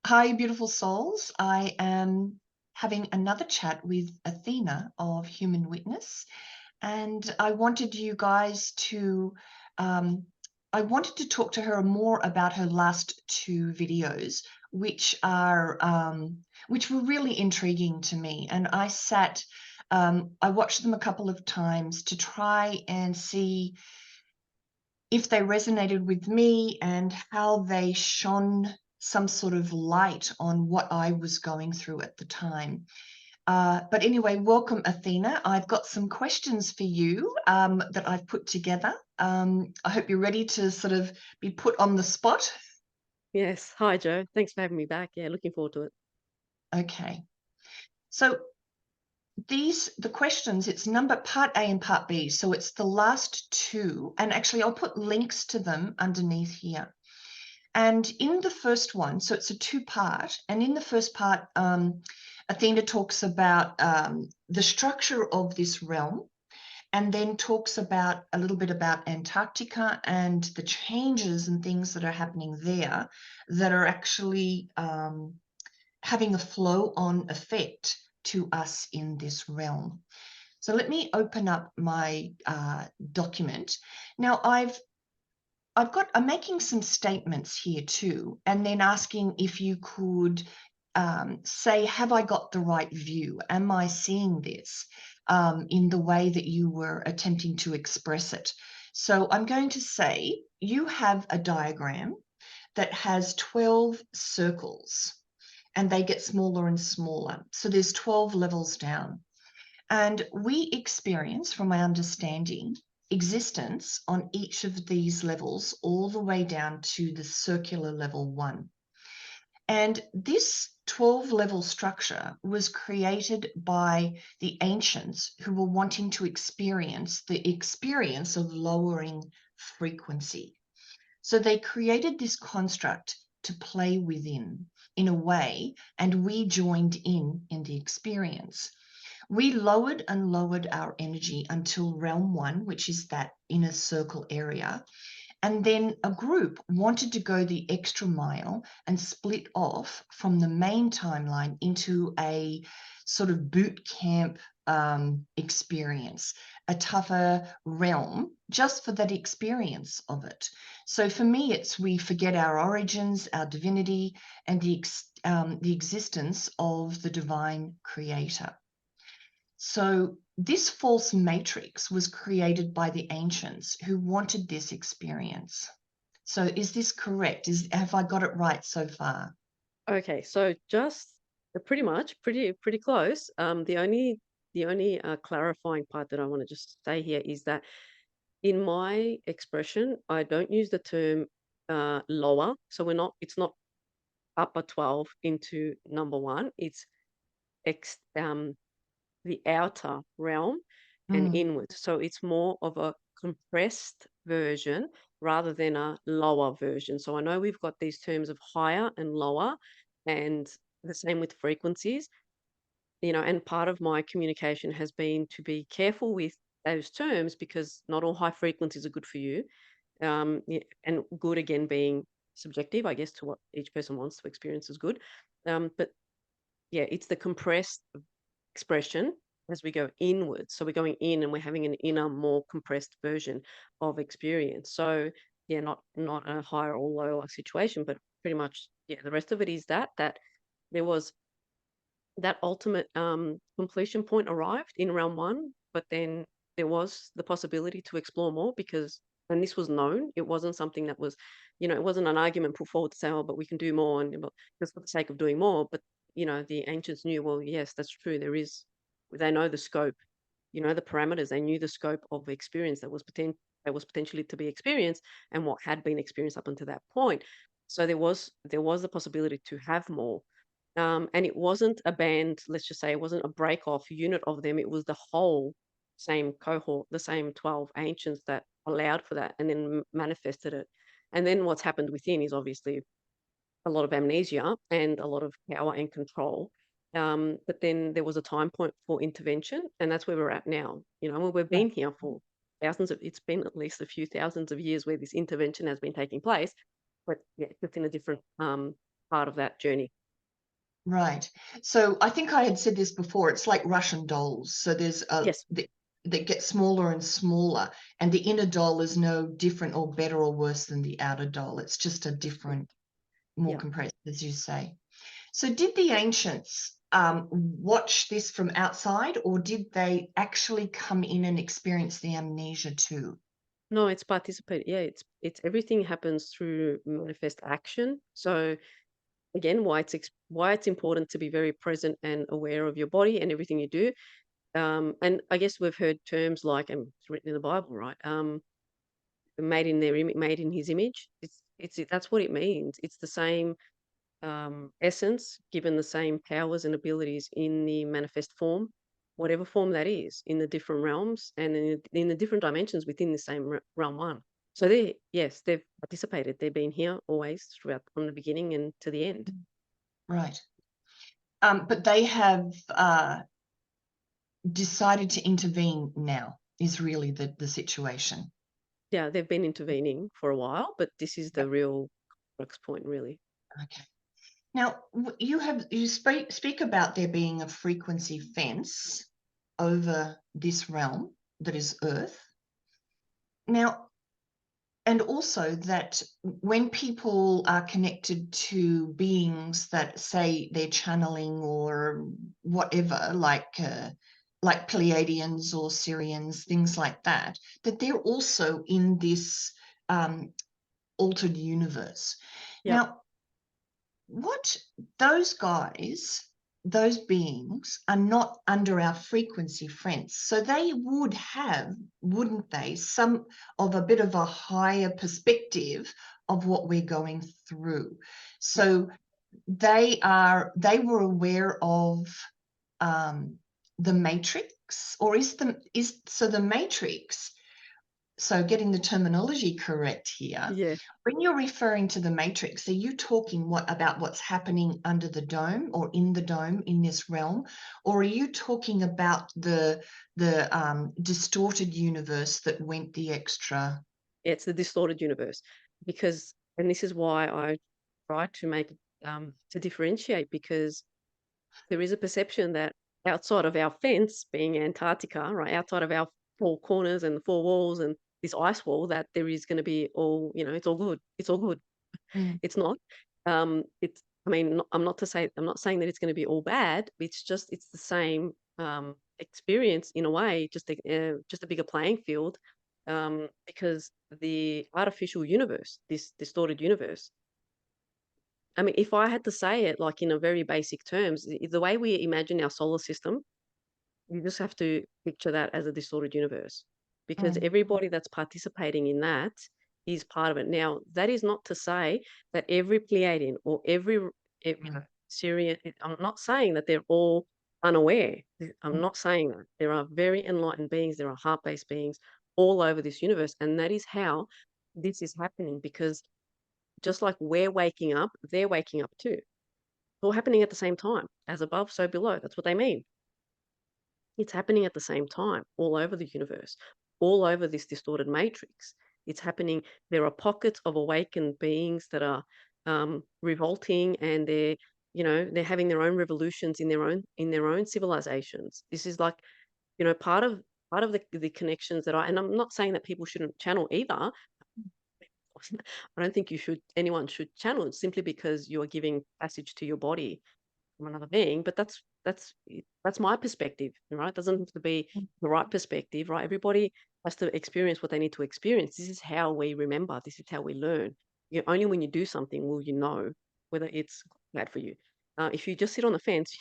Hi, beautiful souls. I am having another chat with Athena of Human Witness, and I wanted you guys to, um, I wanted to talk to her more about her last two videos, which were really intriguing to me. And I watched them a couple of times to try and see if they resonated with me and how they shone some sort of light on what I was going through at the time. But anyway, welcome, Athena. I've got some questions for you that I've put together. I hope you're ready to sort of be put on the spot. Yes. Hi, Joe. Thanks for having me back. Yeah, looking forward to it. Okay. So the questions, it's number part A and part B. So it's the last two. And actually, I'll put links to them underneath here. And in the first one, so it's a two-part, and in the first part, Athena talks about the structure of this realm, and then talks about a little bit about Antarctica and the changes and things that are happening there that are actually having a flow-on effect to us in this realm. So let me open up my document. Now, I'm making some statements here too, and then asking if you could say, have I got the right view? Am I seeing this in the way that you were attempting to express it? So I'm going to say you have a diagram that has 12 circles, and they get smaller and smaller. So there's 12 levels down. And we experience, from my understanding, existence on each of these levels, all the way down to the circular level one. And this 12 level structure was created by the ancients who were wanting to experience the experience of lowering frequency. So they created this construct to play within in a way, and we joined in the experience. We lowered and lowered our energy until realm one, which is that inner circle area. And then a group wanted to go the extra mile and split off from the main timeline into a sort of boot camp experience, a tougher realm just for that experience of it. So for me, it's we forget our origins, our divinity, and the existence of the divine creator. So this false matrix was created by the ancients who wanted this experience. So is this correct? Have I got it right so far? Okay, so just pretty much, pretty close. The only clarifying part that I want to just say here is that in my expression, I don't use the term lower. So we're not. It's not upper 12 into number one. It's ex, the outer realm and Mm, inward. So it's more of a compressed version rather than a lower version. So I know we've got these terms of higher and lower, and the same with frequencies, and part of my communication has been to be careful with those terms because not all high frequencies are good for you. And good again being subjective, I guess, to what each person wants to experience as good. But yeah, it's the compressed expression as we go inwards. So we're going in and we're having an inner, more compressed version of experience. So yeah, not a higher or lower situation, but pretty much yeah, the rest of it is that there was that ultimate completion point arrived in round one, but then there was the possibility to explore more because and this was known. It wasn't something that was, it wasn't an argument put forward to say, oh, but we can do more and just for the sake of doing more. But the ancients knew, well, yes, that's true. They know the scope, the parameters. They knew the scope of experience that was potentially to be experienced and what had been experienced up until that point. So there was the possibility to have more. And it wasn't a band, let's just say it wasn't a break off unit of them. It was the whole same cohort, the same 12 ancients that allowed for that and then manifested it. And then what's happened within is obviously a lot of amnesia and a lot of power and control. But then there was a time point for intervention, and that's where we're at now. We've right. been here for it's been at least a few thousands of years where this intervention has been taking place, but yeah, just in a different part of that journey. Right. So I think I had said this before. It's like Russian dolls. So there's Yes. that get smaller and smaller, and the inner doll is no different or better or worse than the outer doll. It's just a That's correct. different, more Yeah. compressed, as you say. So did the ancients watch this from outside, or did they actually come in and experience the amnesia too? No, it's participate. Yeah, it's everything happens through manifest action. So again, why it's important to be very present and aware of your body and everything you do. And I guess we've heard terms like, and it's written in the Bible, right? Made in His image. That's what it means. It's the same essence, given the same powers and abilities in the manifest form, whatever form that is, in the different realms and in the different dimensions within the same realm one. So yes, they've participated. They've been here always throughout, from the beginning and to the end. Right. But they have decided to intervene now, is really the situation. Yeah, they've been intervening for a while, but this is Yep. the real crux point, really. Okay. Now, you speak about there being a frequency fence over this realm that is Earth. Now, and also that when people are connected to beings that say they're channeling or whatever, like Pleiadians or Syrians, things like that, that they're also in this um, altered universe. Yep. Now, what those guys, those beings are not under our frequency fence. So they would have, wouldn't they, some of a bit of a higher perspective of what we're going through. Yep. So they were aware of the matrix, or the matrix, so getting the terminology correct here, Yeah. when you're referring to the matrix, are you talking about what's happening under the dome or in the dome in this realm, or are you talking about the distorted universe that went the extra? It's the distorted universe because, and this is why I try to make to differentiate, because there is a perception that outside of our fence, being Antarctica, right, outside of our four corners and the four walls and this ice wall, that there is going to be all, it's all good. It's all good. Mm, It's not. It's. I mean, I'm not saying that it's going to be all bad. It's the same experience in a way, just a bigger playing field, because the artificial universe, this distorted universe. I mean, if I had to say it like in a very basic terms, the way we imagine our solar system, you just have to picture that as a distorted universe, because mm, everybody that's participating in that is part of it. Now, that is not to say that every Pleiadian or Syrian, I'm not saying that they're all unaware. I'm not saying that. There are very enlightened beings, there are heart based beings all over this universe. And that is how this is happening, because just like we're waking up, they're waking up too. It's all happening at the same time. As above, so below. That's what they mean. It's happening at the same time all over the universe, all over this distorted matrix. It's happening. There are pockets of awakened beings that are revolting, and they're having their own revolutions in their own civilizations. This is like, part of the connections and I'm not saying that people shouldn't channel either. I don't think anyone should channel simply because you're giving passage to your body from another being, but that's my perspective, right? It doesn't have to be mm, the right perspective, right? Everybody has to experience what they need to experience. This is how we remember. This is how we learn. Only when you do something will you know whether it's bad for you. If you just sit on the fence,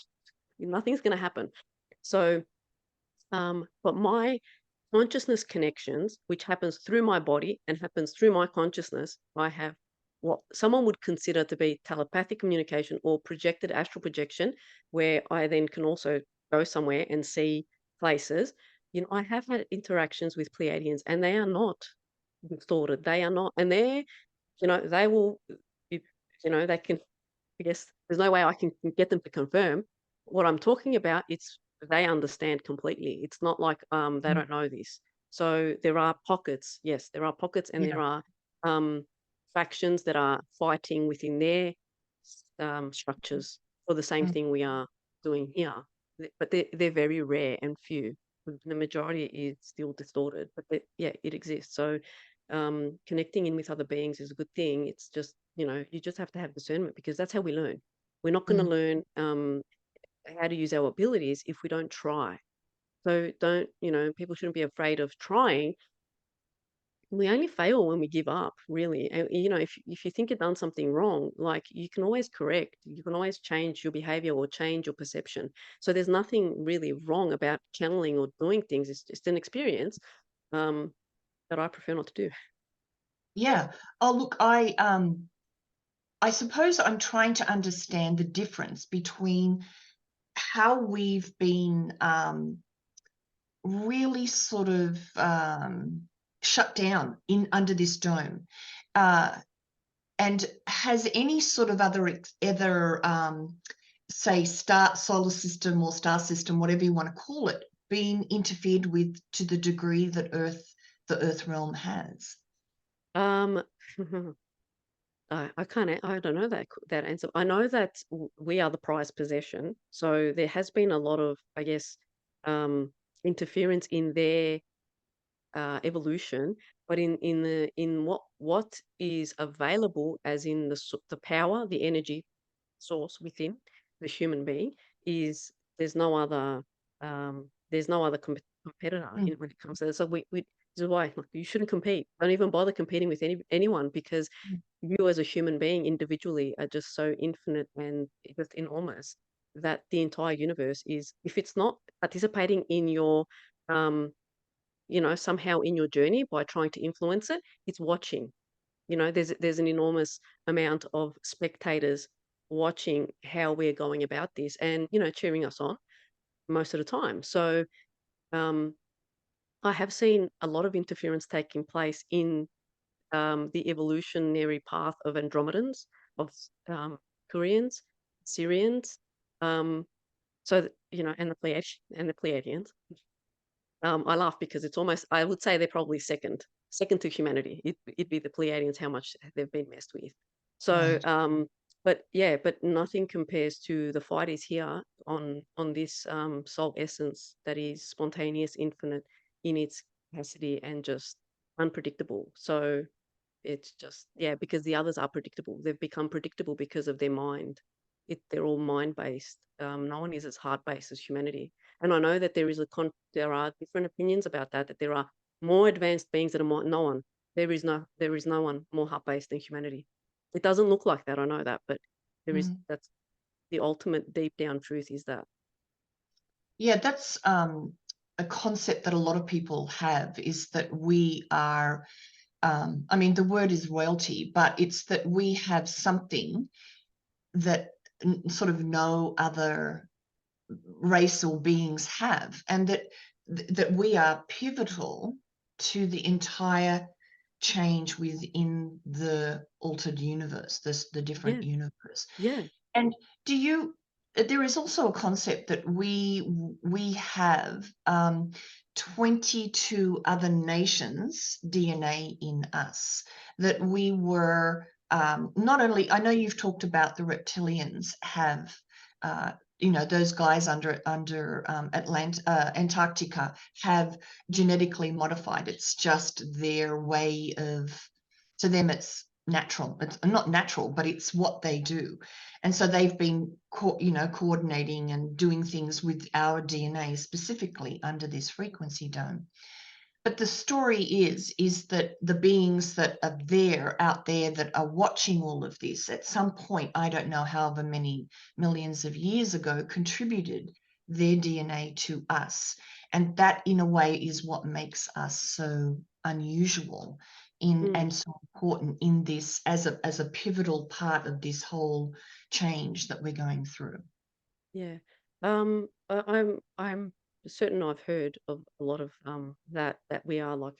nothing's going to happen. So, but my consciousness connections, which happens through my body and happens through my consciousness, I have what someone would consider to be telepathic communication or projected astral projection, where I then can also go somewhere and see places. I have had interactions with Pleiadians, and they are not distorted. They are not, and they will, if- they can. I guess there's no way I can get them to confirm what I'm talking about. It's they understand completely. It's not like they mm. don't know this. So there are pockets. Yes, there are pockets, and Yeah. there are um, factions that are fighting within their structures. for the same mm, thing we are doing here. But they're very rare and few. The majority is still distorted, but yeah, it exists. So connecting in with other beings is a good thing. It's just, you just have to have discernment because that's how we learn. We're not going to mm. learn how to use our abilities if we don't try. So don't, people shouldn't be afraid of trying. We only fail when we give up, really. And if you think you've done something wrong, like you can always correct, you can always change your behavior or change your perception. So there's nothing really wrong about channeling or doing things. It's just an experience um, that I prefer not to do. Yeah. Oh, look, I suppose I'm trying to understand the difference between how we've been really sort of shut down in under this dome. Uh, and has any sort of other say solar system or star system, whatever you want to call it, been interfered with to the degree that the Earth realm has? Um, I don't know that answer. I know that we are the prized possession, so there has been a lot of, I guess, um, interference in their evolution, but in what is available, as in the power, the energy source within the human being, is there's no other competitor Mm, when it comes to that. So we this is why, like, you shouldn't compete. Don't even bother competing with anyone, because mm, you as a human being individually are just so infinite and just enormous that the entire universe is, if it's not participating in your um somehow in your journey by trying to influence it, it's watching. There's an enormous amount of spectators watching how we're going about this and, cheering us on most of the time. So, um, I have seen a lot of interference taking place in the evolutionary path of Andromedans, of Koreans, Syrians, um, and the Pleiadians. I laugh because it's almost, I would say they're probably second to humanity. It'd be the Pleiadians, how much they've been messed with. So, right. but yeah, but nothing compares to the fight is here on this soul essence that is spontaneous, infinite in its capacity, and just unpredictable. So it's just, yeah, because the others are predictable. They've become predictable because of their mind. They're all mind based. No one is as heart based as humanity. And I know that there are different opinions about that. That there are more advanced beings that are more. No one. There is no one more heart based than humanity. It doesn't look like that. I know that, but Mm. that's the ultimate deep down truth is that. Yeah, that's a concept that a lot of people have, is that we are, I mean, the word is royalty, but it's that we have something that sort of no other race or beings have, and that we are pivotal to the entire change within the altered universe, the different Yeah, universe. yeah, And do you? There is also a concept that we have 22 other nations' DNA in us. That we were not only. I know you've talked about the reptilians have. Those guys under Antarctica have genetically modified. It's just their way of. To them, it's natural. It's not natural, but it's what they do. And so they've been coordinating and doing things with our DNA specifically under this frequency dome. But the story is that the beings that are out there that are watching all of this at some point, I don't know however many millions of years ago, contributed their DNA to us. And that in a way is what makes us so unusual in mm, and so important in this as a pivotal part of this whole change that we're going through. yeah. I'm certain I've heard of a lot of that we are like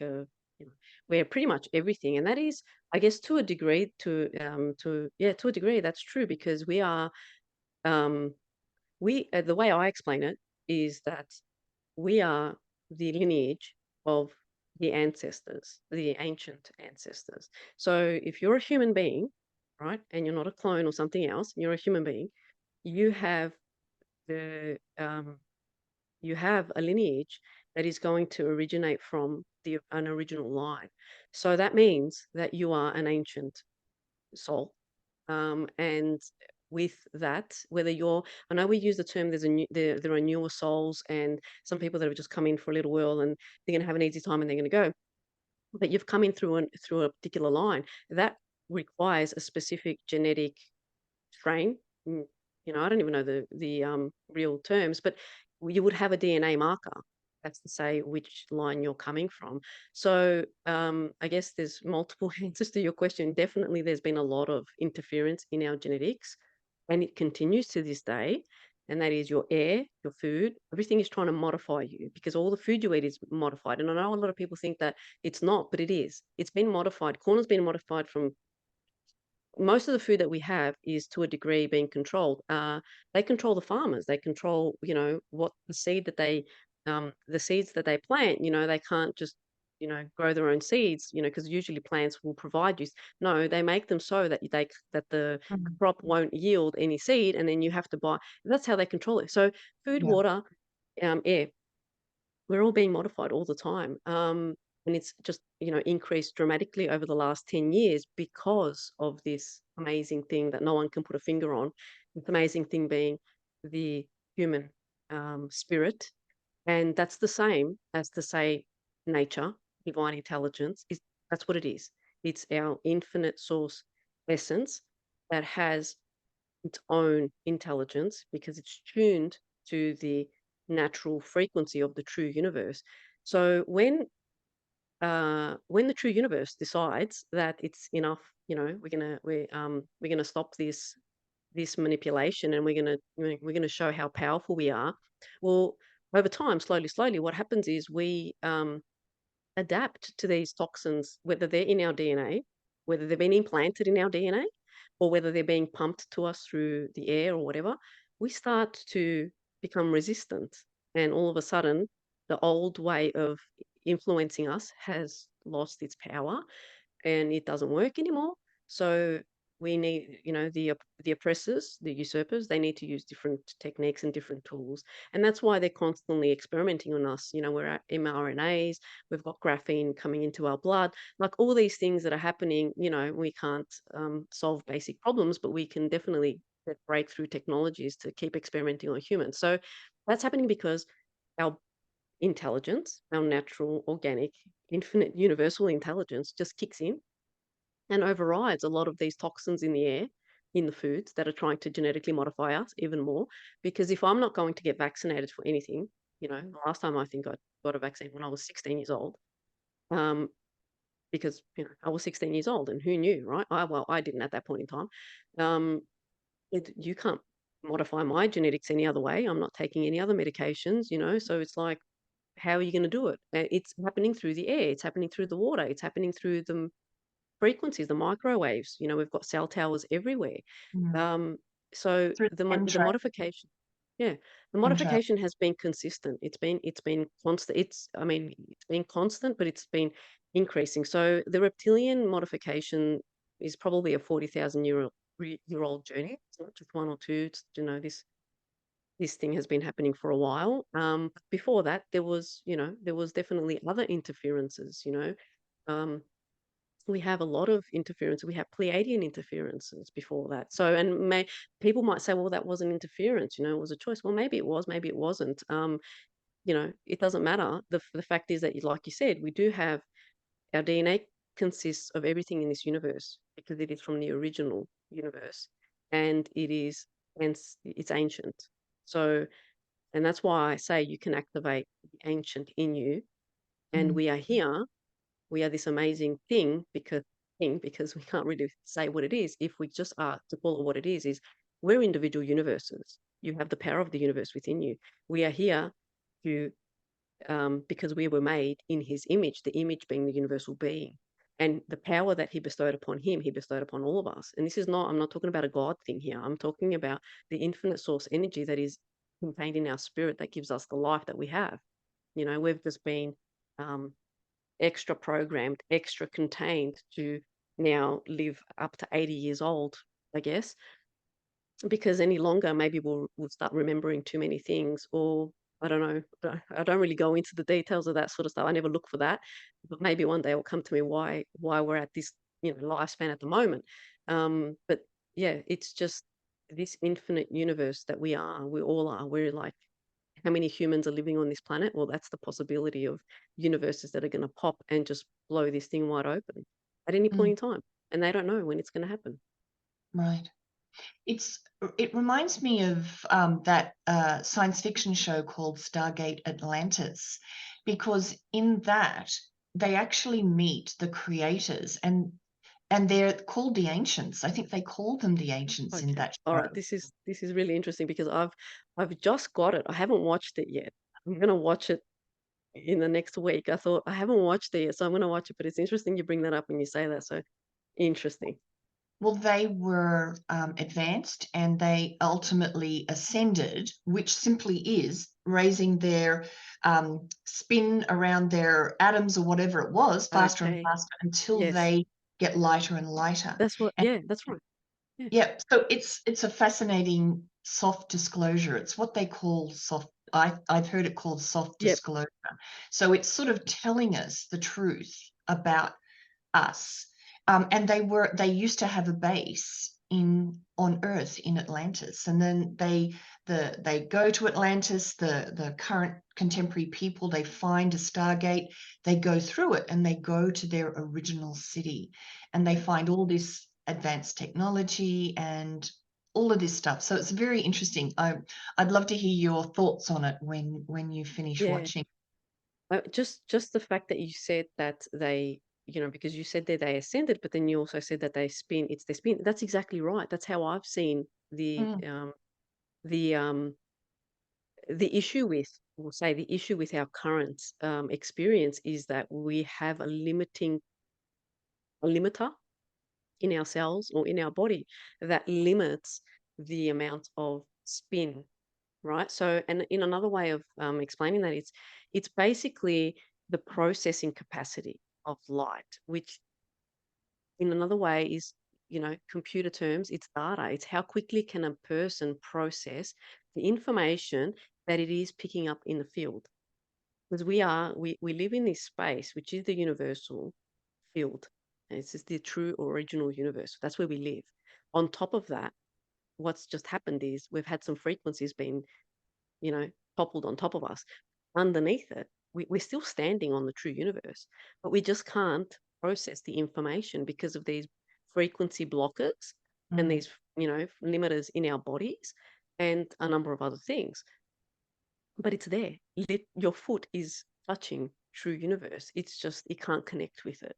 we're pretty much everything, and that is, I guess, to a degree, to a degree that's true, because we are um the way I explain it is that we are the lineage of the ancestors, the ancient ancestors. So if you're a human being, right, and you're not a clone or something else, you're a human being, you have the you have a lineage that is going to originate from an original line. So that means that you are an ancient soul. And with that, whether you're, I know we use the term there are newer souls and some people that have just come in for a little while and they're going to have an easy time and they're going to go. But you've come in through a particular line that requires a specific genetic strain. I don't even know the real terms, but you would have a DNA marker. That's to say which line you're coming from. So I guess there's multiple answers to your question. Definitely, there's been a lot of interference in our genetics, and it continues to this day. And that is your air, your food, everything is trying to modify you because all the food you eat is modified. And I know a lot of people think that it's not, but it is. It's been modified. Corn has been modified from most of the food that we have is to a degree being controlled. They control the farmers. They control, what the seeds that they plant. They can't just, grow their own seeds. Because usually plants will provide you. No, they make them so that that the Mhm. crop won't yield any seed, and then you have to buy. That's how they control it. So food, Yeah. water, air, we're all being modified all the time. And it's just, increased dramatically over the last 10 years because of this amazing thing that no one can put a finger on. This amazing thing being the human spirit. And that's the same as to say nature, divine intelligence, is that's what it is. It's our infinite source essence that has its own intelligence because it's tuned to the natural frequency of the true universe. So when the true universe decides that it's enough, we're gonna stop this manipulation and we're gonna show how powerful we are. Well, over time, slowly, what happens is we adapt to these toxins, whether they're in our DNA, whether they've been implanted in our DNA, or whether they're being pumped to us through the air or whatever, we start to become resistant. And all of a sudden, the old way of influencing us has lost its power and it doesn't work anymore. So we need, the oppressors, the usurpers, they need to use different techniques and different tools, and that's why they're constantly experimenting on us. We're at mRNAs, we've got graphene coming into our blood, like all these things that are happening. We can't solve basic problems, but we can definitely get breakthrough technologies to keep experimenting on humans. So that's happening because our intelligence, our natural, organic, infinite, universal intelligence just kicks in and overrides a lot of these toxins in the air, in the foods that are trying to genetically modify us even more. Because if I'm not going to get vaccinated for anything, the last time I think I got a vaccine when I was 16 years old, um, because I was 16 years old and who knew, right? I didn't at that point in time. Um, you can't modify my genetics any other way. I'm not taking any other medications, so it's like, how are you going to do it? It's happening through the air, it's happening through the water, it's happening through the frequencies, the microwaves. We've got cell towers everywhere. Mm. Um, so Through the the chemtrail. modification, yeah, the Chemtrail. modification has been consistent. It's been constant. I mean, it's been constant, but it's been increasing. So the reptilian modification is probably a 40,000 year old journey. It's not just one or two. It's, this thing has been happening for a while. Before that, there was definitely other interferences. Um, we have a lot of interference. We have Pleiadian interferences before that. So, and people might say, well, that wasn't interference, it was a choice. Well, maybe it was, maybe it wasn't. It doesn't matter. The fact is that, like you said, we do have our DNA consists of everything in this universe because it is from the original universe, and it's ancient. So, and that's why I say you can activate the ancient in you, and Mm. we are here, we are this amazing thing because we can't really say what it is. If we just are to call it what it is we're individual universes. You have the power of the universe within you. We are here to because we were made in his image, the image being the universal being. And the power that he bestowed upon him, he bestowed upon all of us. And this is not, I'm not talking about a God thing here. I'm talking about the infinite source energy that is contained in our spirit that gives us the life that we have. We've just been um, extra programmed, extra contained to now live up to 80 years old, I guess. because any longer, maybe we'll start remembering too many things, or I don't know. I don't really go into the details of that sort of stuff. I never look for that, but maybe one day it will come to me why we're at this lifespan at the moment. But yeah, it's just this infinite universe that we all are. We're like, how many humans are living on this planet? Well, that's the possibility of universes that are going to pop and just blow this thing wide open at any point Mm, in time, and they don't know when it's going to happen. right. It's it reminds me of that science fiction show called Stargate Atlantis, because in that they actually meet the creators, and they're called the ancients. I think they call them the ancients in Okay. that All right. show. This is really interesting because I've just got it. I haven't watched it yet. I'm gonna watch it in the next week. I thought I haven't watched it yet, so I'm gonna watch it. But it's interesting you bring that up when you say that. So interesting. Well, they were advanced and they ultimately ascended, which simply is raising their spin around their atoms or whatever it was faster and Okay. faster until Yes. they get lighter and lighter. That's what. And Yeah. That's right. Yeah. yeah, so it's a fascinating soft disclosure. It's what they call soft. I've heard it called soft Yep. disclosure. So it's sort of telling us the truth about us. And they used to have a base in on Earth in Atlantis, and then they go to Atlantis. The current contemporary people, they find a Stargate, they go through it, and they go to their original city, and they find all this advanced technology and all of this stuff. So it's very interesting. I'd love to hear your thoughts on it when you finish Yeah. watching. Just the fact that you said that they, because you said that they ascended, but then you also said that they spin. It's their spin. That's exactly right. That's how I've seen Mm, the um the issue with, we'll say, the issue with our current experience is that we have a limiter in our cells or in our body that limits the amount of spin, right? So, and in another way of explaining that, it's basically the processing capacity of light, which in another way is, computer terms, it's data. It's how quickly can a person process the information that it is picking up in the field. Because we live in this space, which is the universal field. And it's just the true original universe. That's where we live. On top of that, what's just happened is we've had some frequencies being, you know, toppled on top of us. Underneath it, we're still standing on the true universe, but we just can't process the information because of these frequency blockers and mm, these, limiters in our bodies and a number of other things. But it's there. Your foot is touching true universe. It's just it can't connect with it.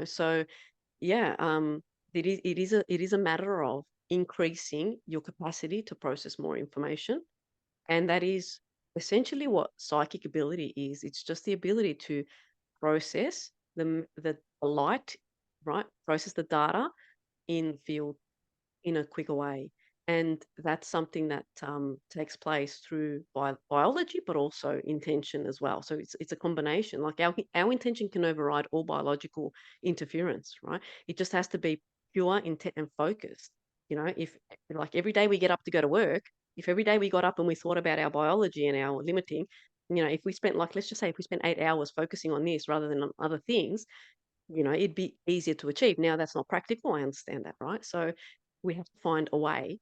So yeah, it is a matter of increasing your capacity to process more information, and that is essentially what psychic ability is. It's just the ability to process the light, right? Process the data in the field in a quicker way. And that's something that takes place through biology, but also intention as well. So it's a combination. Like our intention can override all biological interference, right? It just has to be pure intent and focused. If like every day we get up to go to work, if every day we got up and we thought about our biology and our limiting, if we spent, like, let's just say if we spent 8 hours focusing on this rather than on other things, it'd be easier to achieve. Now, that's not practical. I understand that, right? So we have to find a way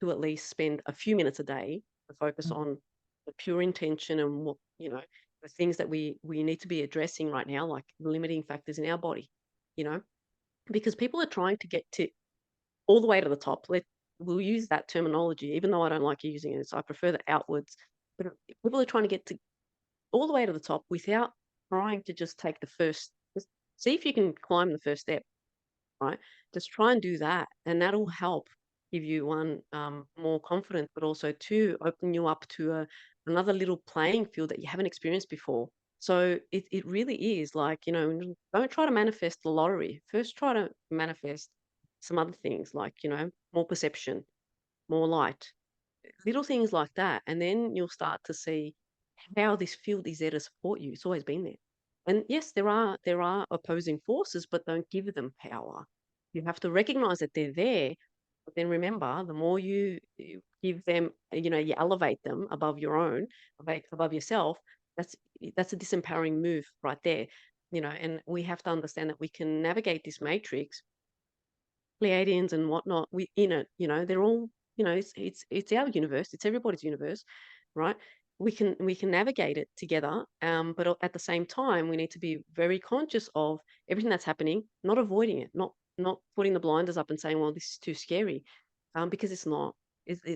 to at least spend a few minutes a day to focus mm, on the pure intention and the things that we need to be addressing right now, like the limiting factors in our body, you know, because people are trying to get to all the way to the top. We'll use that terminology, even though I don't like using it. So I prefer the outwards. But people are trying to get to all the way to the top without trying to just take the first. Just see if you can climb the first step, right? Just try and do that, and that'll help give you one more confidence, but also two open you up to another little playing field that you haven't experienced before. So it really is like, don't try to manifest the lottery. First, try to manifest some other things like, more perception, more light, little things like that, and then you'll start to see how this field is there to support you. It's always been there. And yes, there are opposing forces, but don't give them power. You have to recognize that they're there, But then remember, the more you give them, you elevate them above your own, above yourself, that's that's a disempowering move right there. And we have to understand that we can navigate this matrix, Pleiadians and whatnot, we in it, they're all, it's our universe, it's everybody's universe, right? We can navigate it together, but at the same time, we need to be very conscious of everything that's happening, not avoiding it, not putting the blinders up and saying, "Well, this is too scary," because it's not.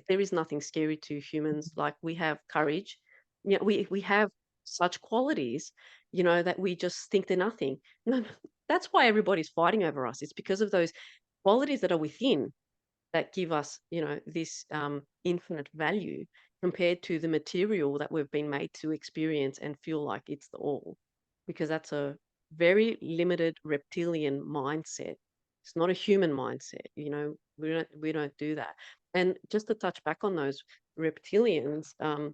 There is nothing scary to humans. Like, we have courage, we have such qualities, that we just think they're nothing. No, no, that's why everybody's fighting over us. It's because of those qualities that are within that give us, this infinite value compared to the material that we've been made to experience and feel like it's the all. Because that's a very limited reptilian mindset. It's not a human mindset. We don't do that. And just to touch back on those reptilians, a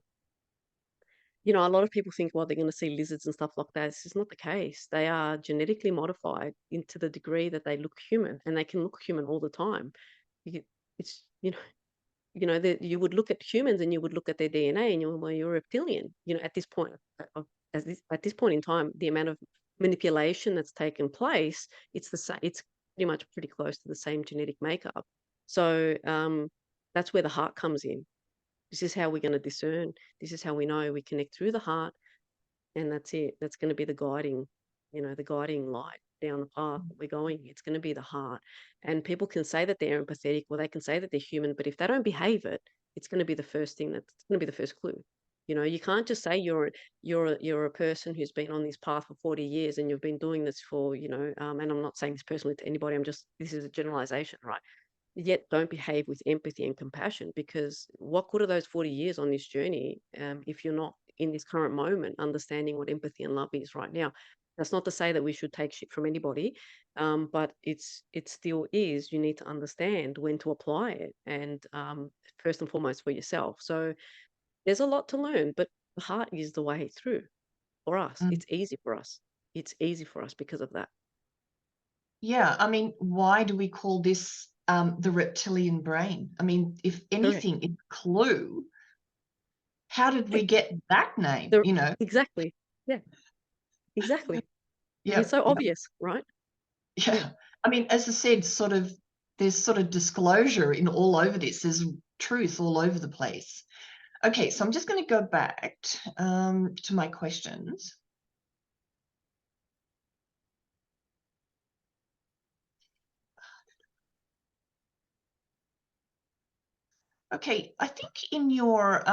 lot of people think, well, they're going to see lizards and stuff like that. This is not the case. They are genetically modified into the degree that they look human, and they can look human all the time. You, it's that you would look at humans and you would look at their DNA and you're, well, you're a reptilian. At this point, at this point in time, the amount of manipulation that's taken place, it's the same. It's pretty much pretty close to the same genetic makeup. So that's where the heart comes in. This is how we're going to discern. This is how we know we connect through the heart, and that's it. That's going to be the guiding light down the path that we're going. It's going to be the heart. And people can say that they're empathetic, or they can say that they're human, but if they don't behave it, it's going to be the first thing that's going to be the first clue. You can't just say you're a person who's been on this path for 40 years and you've been doing this for, and I'm not saying this personally to anybody. This is a generalization, right? Yet don't behave with empathy and compassion, because what good are those 40 years on this journey, if you're not in this current moment understanding what empathy and love is right now? That's not to say that we should take shit from anybody, but it still is. You need to understand when to apply it, and first and foremost for yourself. So there's a lot to learn, but the heart is the way through for us. Mm. It's easy for us. It's easy for us because of that. Yeah, I mean, why do we call this the reptilian brain? I mean, if Correct. anything is clue, how did we get that name? The, exactly. Yeah. Exactly. It's Yeah, so yeah, obvious, right? Yeah. yeah. I mean, as I said, there's sort of disclosure in all over this. There's truth all over the place. Okay, so I'm just going to go back to my questions. Okay, I think in your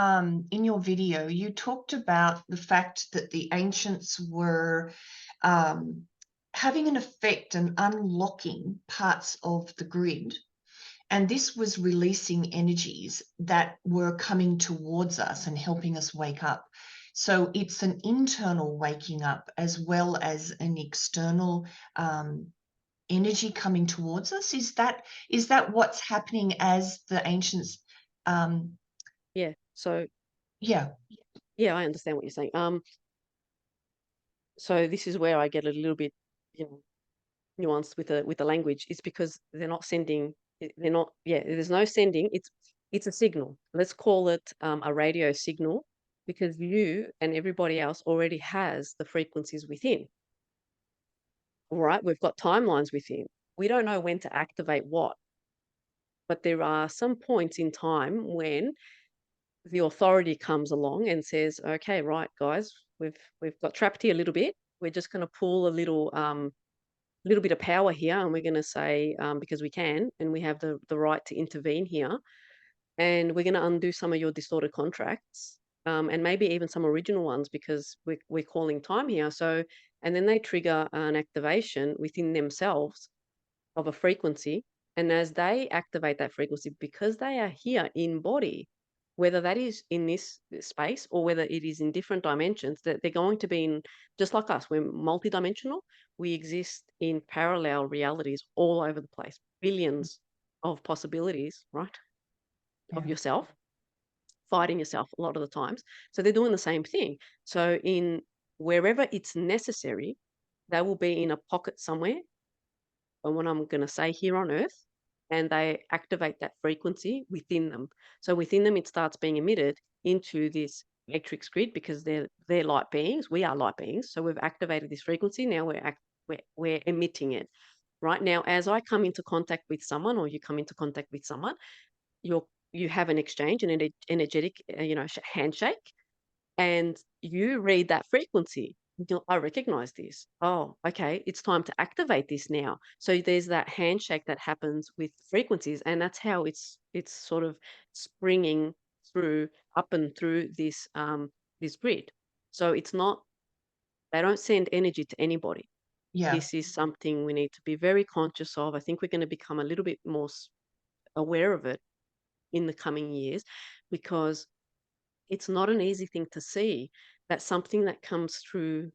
video you talked about the fact that the ancients were um, having an effect and unlocking parts of the grid, and this was releasing energies that were coming towards us and helping us wake up. So it's an internal waking up as well as an external energy coming towards us. Is that what's happening as the ancients? Um, Yeah. So, yeah. yeah, I understand what you're saying. So this is where I get a little bit, you know, nuanced with the language. It's because they're not, yeah, there's no sending. It's a signal. Let's call it a radio signal, because you and everybody else already has the frequencies within. All right, we've got timelines within. We don't know when to activate what, but there are some points in time when the authority comes along and says, "Okay, right, guys, we've got trapped here a little bit. We're just going to pull a little bit of power here, and we're going to say, because we can, and we have the right to intervene here, and we're going to undo some of your distorted contracts, and maybe even some original ones, because we're calling time here." So, and then they trigger an activation within themselves of a frequency. And as they activate that frequency, because they are here in body, whether that is in this space or whether it is in different dimensions, that they're going to be in, just like us, we're multidimensional. We exist in parallel realities all over the place, billions of possibilities, right? Of Yeah. yourself, fighting yourself a lot of the times. So they're doing the same thing. So in wherever it's necessary, they will be in a pocket somewhere, and what I'm going to say, here on Earth, and they activate that frequency within them. So within them, it starts being emitted into this matrix grid because they're light beings. We are light beings. So we've activated this frequency. Now we're emitting it. Right now, as I come into contact with someone, or you come into contact with someone, you have an exchange, an energetic, handshake, and you read that frequency. I recognize this. Oh, okay, it's time to activate this now. So there's that handshake that happens with frequencies, and that's how it's sort of springing through up and through this grid. So it's not, they don't send energy to anybody. Yeah. This is something we need to be very conscious of. I think we're going to become a little bit more aware of it in the coming years, because it's not an easy thing to see that something that comes through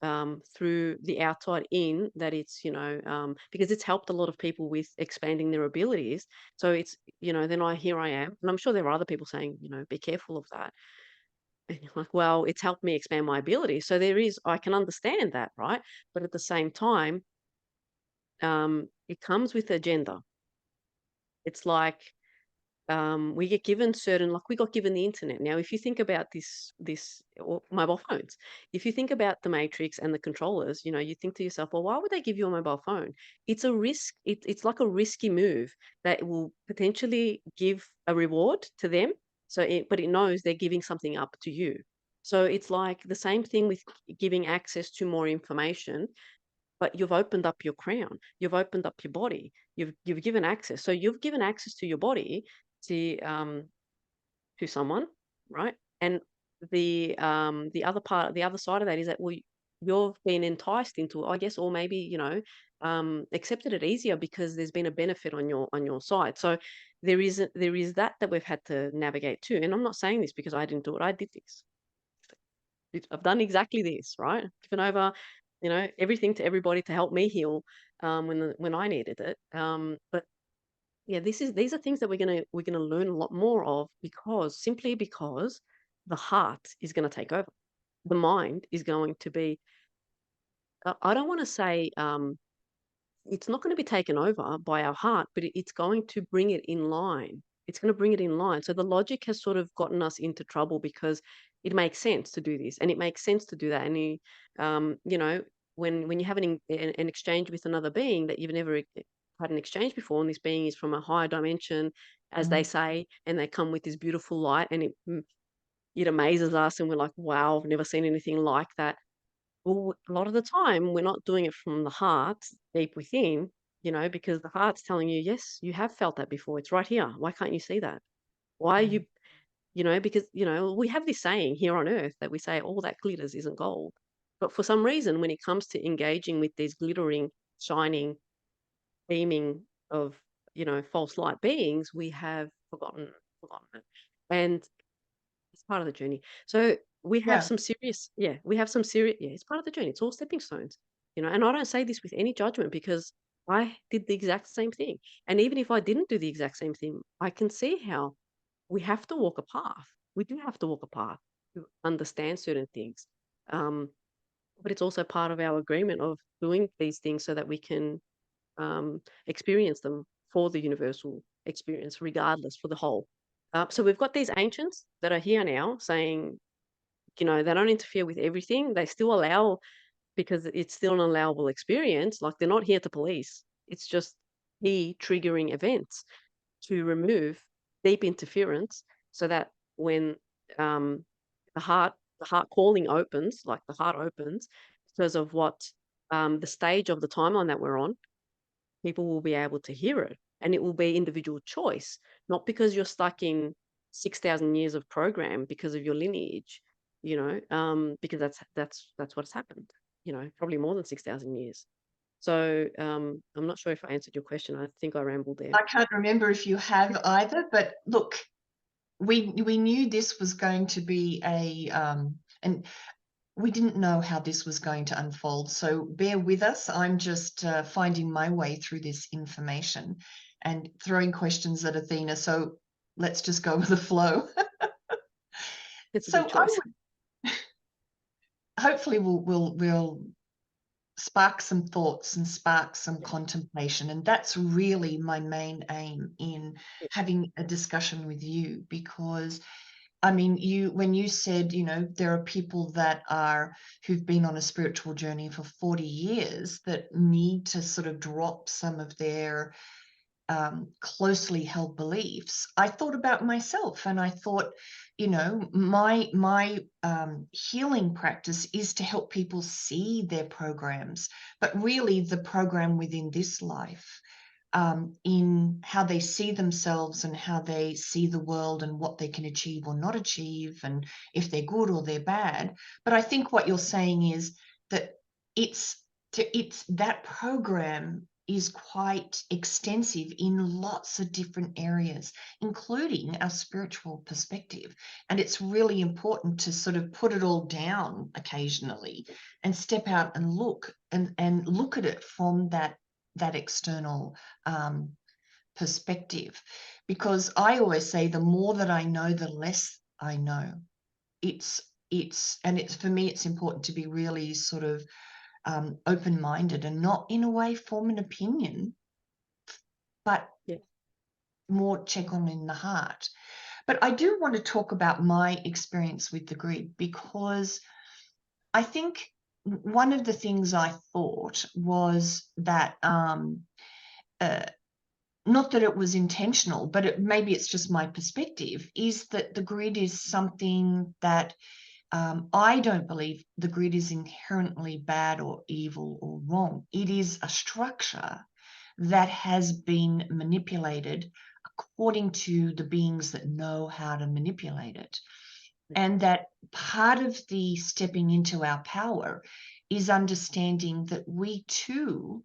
the outside in, that it's, because it's helped a lot of people with expanding their abilities. So it's, then here I am, and I'm sure there are other people saying, be careful of that. And you're like, well, it's helped me expand my ability. So I can understand that, right? But at the same time, it comes with agenda. It's like, we get given certain, like we got given the internet. Now if you think about this or mobile phones, if you think about the matrix and the controllers, you think to yourself, well, why would they give you a mobile phone? It's a risk. It's like a risky move that will potentially give a reward to them. But it knows they're giving something up to you. So it's like the same thing with giving access to more information, but you've opened up your crown, you've opened up your body, you've given access. So you've given access to your body to someone, right? And the other side of that is that, well, you've been enticed into, I guess, or maybe accepted it easier because there's been a benefit on your side. So there is that we've had to navigate too. And I'm not saying this because I didn't do it. I did this. I've done exactly this, right? Given over, everything to everybody to help me heal when I needed it. But yeah, these are things that we're gonna learn a lot more of, simply because the heart is gonna take over. The mind is going to be. I don't want to say it's not going to be taken over by our heart, but it's going to bring it in line. It's going to bring it in line. So the logic has sort of gotten us into trouble because it makes sense to do this, and it makes sense to do that. And when you have an exchange with another being that you've never had an exchange before, and this being is from a higher dimension, as they Mm. say, and they come with this beautiful light, and it amazes us, and we're like, wow, I've never seen anything like that. Well, a lot of the time, we're not doing it from the heart, deep within, because the heart's telling you, yes, you have felt that before. It's right here. Why can't you see that? Why are Mm. because, we have this saying here on earth that we say, all that glitters isn't gold. But for some reason, when it comes to engaging with these glittering, shining, beaming of, false light beings, we have forgotten it. And it's part of the journey. So Yeah. we have some serious, yeah, it's part of the journey. It's all stepping stones, and I don't say this with any judgment because I did the exact same thing. And even if I didn't do the exact same thing, I can see how we have to walk a path. We do have to walk a path to understand certain things. Um, but it's also part of our agreement of doing these things so that we can experience them for the universal experience, regardless, for the whole. So we've got these ancients that are here now saying, they don't interfere with everything. They still allow, because it's still an allowable experience. Like, they're not here to police. It's just key triggering events to remove deep interference, so that when um, the heart the heart calling opens, like the heart opens, because of what the stage of the timeline that we're on, people will be able to hear it, and it will be individual choice, not because you're stuck in 6,000 years of program because of your lineage, because that's what's happened, probably more than 6,000 years. So I'm not sure if I answered your question. I think I rambled there. I can't remember if you have either, but look, we knew this was going to be and we didn't know how this was going to unfold. So bear with us. I'm just finding my way through this information and throwing questions at Athena. So let's just go with the flow. It's a So good choice. hopefully we'll spark some thoughts and spark some Yeah, contemplation. And that's really my main aim in yeah, having a discussion with you, because I mean, when you said, there are people who've been on a spiritual journey for 40 years that need to sort of drop some of their closely held beliefs, I thought about myself, and I thought, my healing practice is to help people see their programs, but really the program within this life, in how they see themselves and how they see the world and what they can achieve or not achieve, and if they're good or they're bad. But I think what you're saying is that it's that program is quite extensive in lots of different areas, including our spiritual perspective. And it's really important to sort of put it all down occasionally and step out and look at it from that external um, perspective. Because I always say the more that I know, the less I know. It's for me, it's important to be really sort of open-minded and not in a way form an opinion, but yeah, more check on in the heart. But I do want to talk about my experience with the grid, because I think one of the things I thought was that uh, not that it was intentional, but maybe it's just my perspective, is that the grid is something that I don't believe the grid is inherently bad or evil or wrong. It is a structure that has been manipulated according to the beings that know how to manipulate it. And that part of the stepping into our power is understanding that we too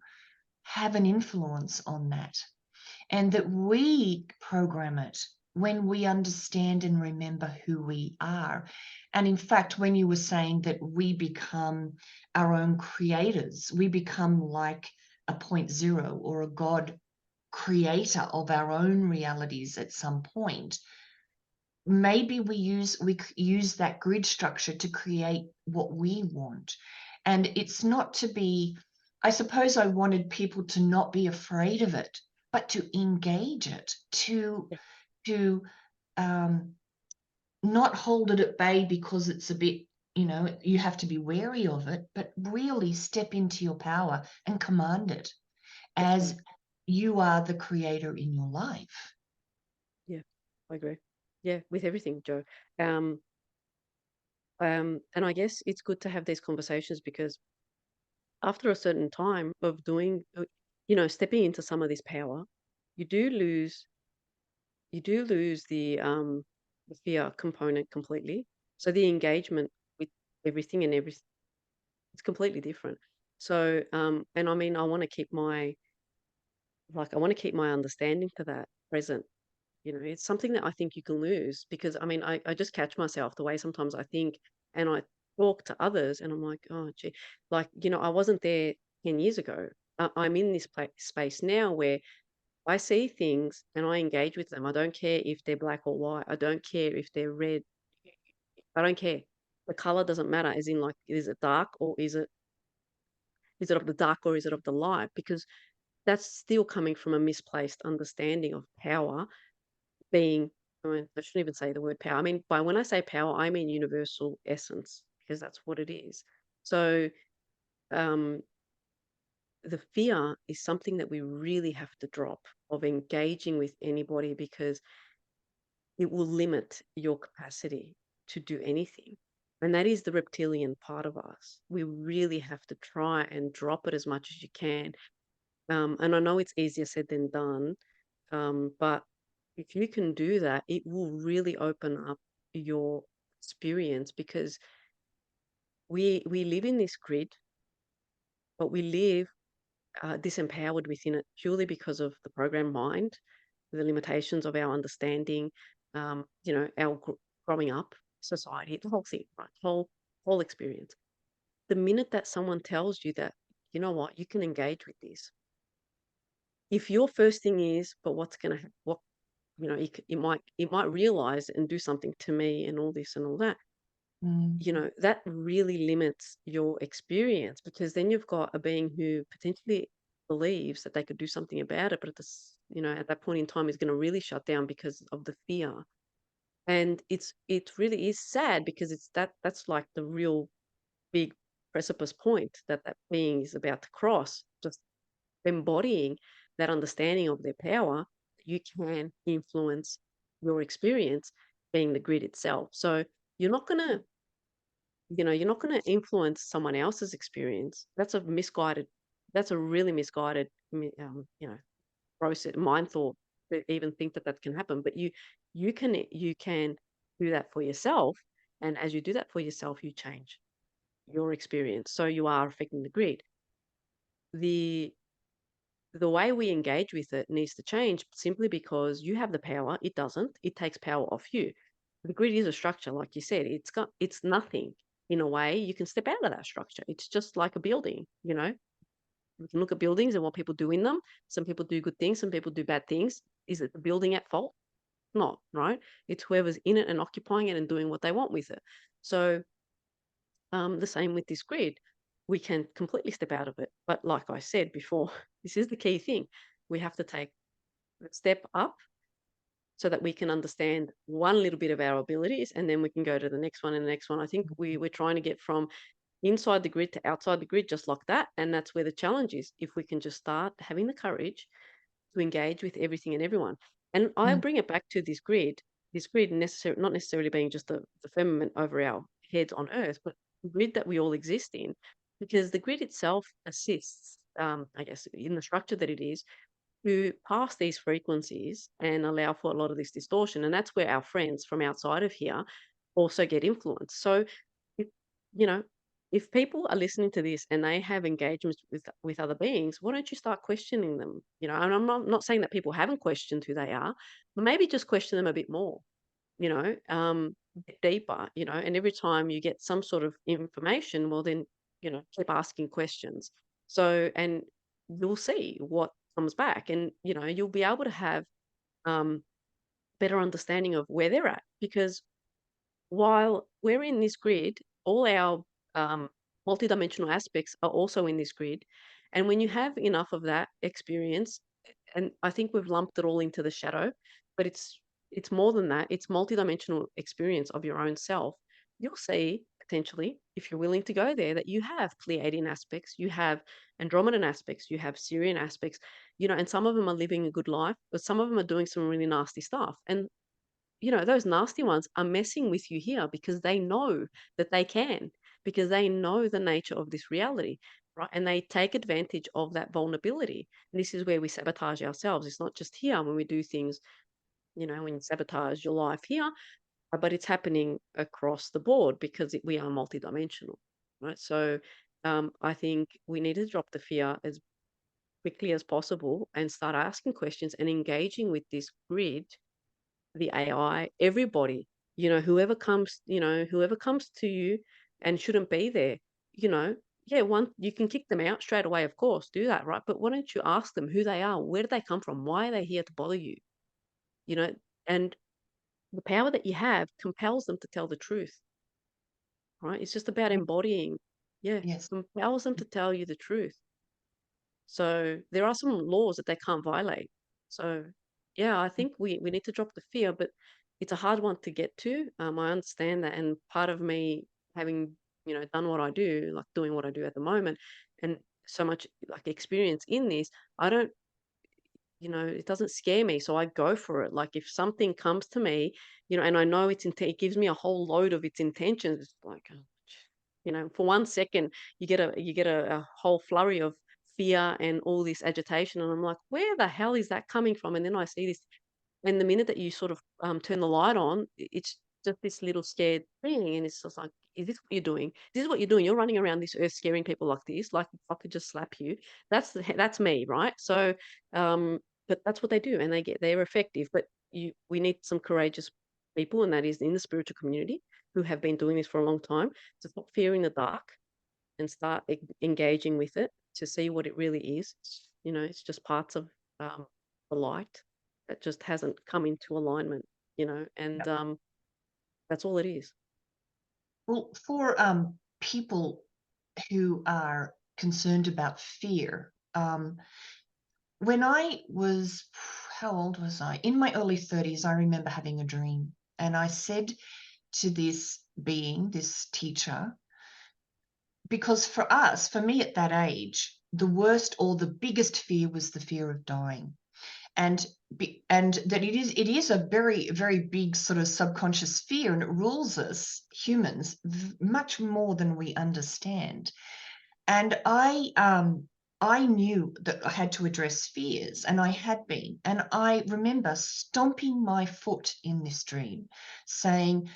have an influence on that, and that we program it when we understand and remember who we are. And in fact, when you were saying that we become our own creators, we become like a point zero or a God creator of our own realities at some point. Maybe we use that grid structure to create what we want. And it's not to be, I suppose I wanted people to not be afraid of it, but to engage it, to yeah, to um, not hold it at bay because it's a bit, you have to be wary of it, but really step into your power and command it that's right. as you are the creator in your life. Yeah, I agree. Yeah, with everything, Joe. Um, and I guess it's good to have these conversations because after a certain time of doing, stepping into some of this power, you do lose, the fear component completely. So the engagement with everything and everything, it's completely different. So, and I mean, I want to keep my understanding to that present. It's something that I think you can lose because I mean, I just catch myself the way sometimes I think and I talk to others and I'm like, oh, gee, like, I wasn't there 10 years ago. I'm in this space now where I see things and I engage with them. I don't care if they're black or white. I don't care if they're red. I don't care. The color doesn't matter, as in, like, is it dark or is it of the dark or is it of the light? Because that's still coming from a misplaced understanding of power being, I mean, I shouldn't even say the word power. I mean, by when I say power, I mean universal essence, because that's what it is. So, um, the fear is something that we really have to drop of engaging with anybody because it will limit your capacity to do anything. And that is the reptilian part of us. We really have to try and drop it as much as you can. And I know it's easier said than done, but if you can do that, it will really open up your experience because we live in this grid, but we live disempowered within it purely because of the programmed mind, the limitations of our understanding, our growing up, society, the whole thing, right? Whole experience. The minute that someone tells you that, you know what, you can engage with this. If your first thing is, but what's going to happen? What it might realize and do something to me and all this and all that. Mm. you know, that really limits your experience, because then you've got a being who potentially believes that they could do something about it, but at this, you know, at that point in time is going to really shut down because of the fear. And it really is sad, because that's like the real big precipice point that that being is about to cross, just embodying that understanding of their power. You can influence your experience, being the grid itself. So you're not going to, you know, you're not going to influence someone else's experience. That's a really misguided, you know, process, mind thought, to even think that that can happen. But you can do that for yourself. And as you do that for yourself, you change your experience. So you are affecting the grid. The the way we engage with it needs to change, simply because you have the power, it doesn't. It takes power off you. The grid is a structure, like you said. It's nothing. In a way, you can step out of that structure. It's just like a building, you know. We can look at buildings and what people do in them. Some people do good things, some people do bad things. Is it the building at fault? Not, right? It's whoever's in it and occupying it and doing what they want with it. So the same with this grid. We can completely step out of it. But like I said before, this is the key thing. We have to take a step up so that we can understand one little bit of our abilities, and then we can go to the next one and the next one. I think we're trying to get from inside the grid to outside the grid just like that. And that's where the challenge is. If we can just start having the courage to engage with everything and everyone. And I Mm. bring it back to this grid not necessarily being just the firmament over our heads on Earth, but the grid that we all exist in, because the grid itself assists, I guess, in the structure that it is, to pass these frequencies and allow for a lot of this distortion. And that's where our friends from outside of here also get influenced. So, if, you know, if people are listening to this and they have engagements with other beings, why don't you start questioning them? You know, and I'm not saying that people haven't questioned who they are, but maybe just question them a bit more, you know, a bit deeper, you know, and every time you get some sort of information, well, then, you know, keep asking questions. So, and you'll see what comes back, and, you know, you'll be able to have um, better understanding of where they're at, because while we're in this grid, all our um, multidimensional aspects are also in this grid. And when you have enough of that experience, and I think we've lumped it all into the shadow, but it's more than that. It's multidimensional experience of your own self. You'll see potentially, if you're willing to go there, that you have Pleiadian aspects, you have Andromedan aspects, you have Syrian aspects, you know, and some of them are living a good life, but some of them are doing some really nasty stuff. And you know, those nasty ones are messing with you here because they know that they can, because they know the nature of this reality, right? And they take advantage of that vulnerability. And this is where we sabotage ourselves. It's not just here when we do things, you know, when you sabotage your life here, but it's happening across the board because we are multidimensional, right? So I think we need to drop the fear as quickly as possible and start asking questions and engaging with this grid, the AI, everybody, you know, whoever comes to you and shouldn't be there, you know, yeah, one, you can kick them out straight away, of course, do that, right? But why don't you ask them who they are? Where do they come from? Why are they here to bother you? You know, and the power that you have compels them to tell the truth, right? It's just about embodying, yeah, Yes. compels them to tell you the truth. So there are some laws that they can't violate. So yeah, I think we need to drop the fear, but it's a hard one to get to. I understand that, and part of me having, you know, done what I do, like doing what I do at the moment, and so much like experience in this, I don't, you know, it doesn't scare me, so I go for it. Like if something comes to me, you know, and I know it gives me a whole load of its intentions. It's like, you know, for 1 second you get a whole flurry of fear and all this agitation, and I'm like, where the hell is that coming from? And then I see this, and the minute that you sort of turn the light on, it's just this little scared thing, and it's just like, is this what you're doing? This is what you're doing. You're running around this earth scaring people like this. Like if I could just slap you. That's me, right? So, um, but that's what they do, and they're effective. But we need some courageous people, and that is in the spiritual community who have been doing this for a long time, to stop fearing the dark and start engaging with it to see what it really is. You know, it's just parts of the light that just hasn't come into alignment, you know, and Yep. that's all it is. Well, for people who are concerned about fear, when I was, how old was I? In my early 30s, I remember having a dream. And I said to this being, this teacher, because for us, for me at that age, the worst or the biggest fear was the fear of dying. And and that it is a very, very big sort of subconscious fear, and it rules us humans much more than we understand. And I knew that I had to address fears, and I had been. And I remember stomping my foot in this dream, saying,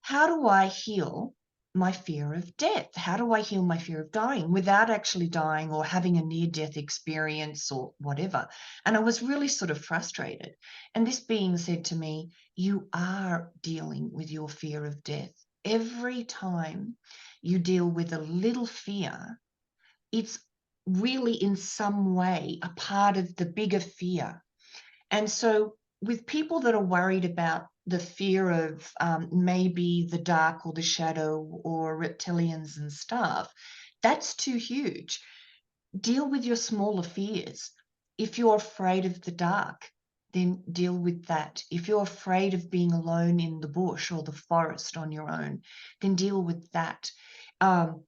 how do I heal my fear of death? How do I heal my fear of dying without actually dying or having a near-death experience or whatever? And I was really sort of frustrated. And this being said to me, you are dealing with your fear of death. Every time you deal with a little fear, it's really in some way a part of the bigger fear. And so, with people that are worried about the fear of maybe the dark or the shadow or reptilians and stuff, that's too huge. Deal with your smaller fears. If you're afraid of the dark, then deal with that. If you're afraid of being alone in the bush or the forest on your own, then deal with that. Um,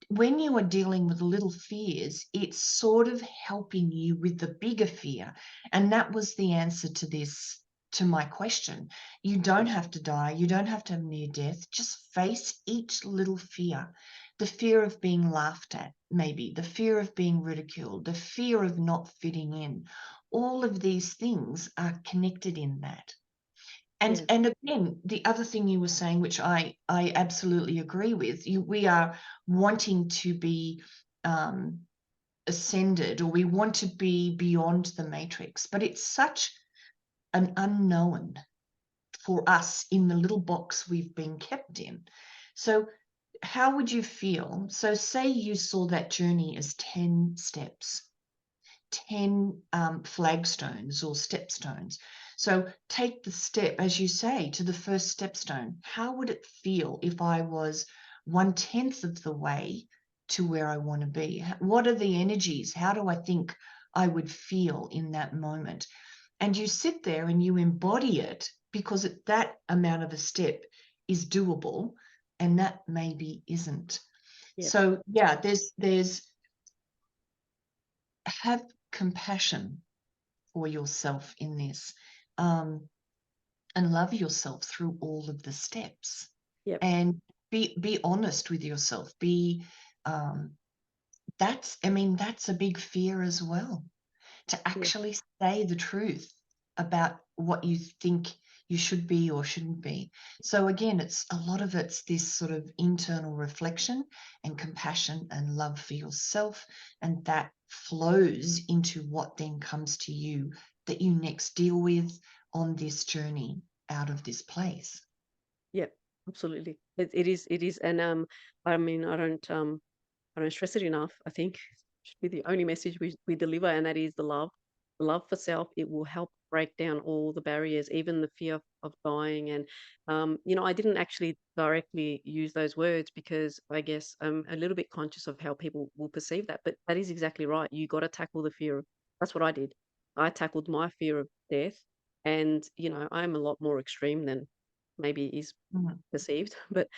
when you are dealing with little fears, it's sort of helping you with the bigger fear. And that was the answer to this, to my question. You don't Yeah. have to die. You don't have to have near death. Just face each little fear. The fear of being laughed at, maybe, the fear of being ridiculed, the fear of not fitting in. All of these things are connected in that. Yeah. And again, the other thing you were saying, which I absolutely agree with, we are wanting to be um, ascended, or we want to be beyond the matrix, but it's such an unknown for us in the little box we've been kept in. So how would you feel? So say you saw that journey as 10 steps. 10 flagstones or stepstones. So take the step, as you say, to the first stepstone. How would it feel if I was 1/10 of the way to where I want to be? What are the energies? How do I think I would feel in that moment? And you sit there and you embody it, because that amount of a step is doable, and that maybe isn't. Yep. So yeah, there's have compassion for yourself in this, um, and love yourself through all of the steps, Yep. and be honest with yourself. Be that's, I mean, that's a big fear as well, to Yeah. actually say the truth about what you think you should be or shouldn't be. So again, it's a lot of it's this sort of internal reflection and compassion and love for yourself, and that flows into what then comes to you that you next deal with on this journey out of this place. Yep. Absolutely. It is. And I mean, I don't stress it enough. I think should be the only message we deliver, and that is the love. Love for self. It will help break down all the barriers, even the fear of dying. And I didn't actually directly use those words because I guess I'm a little bit conscious of how people will perceive that. But that is exactly right. You got to tackle the fear of. That's what I did. I tackled my fear of death, and I'm a lot more extreme than maybe is Mhm. perceived. But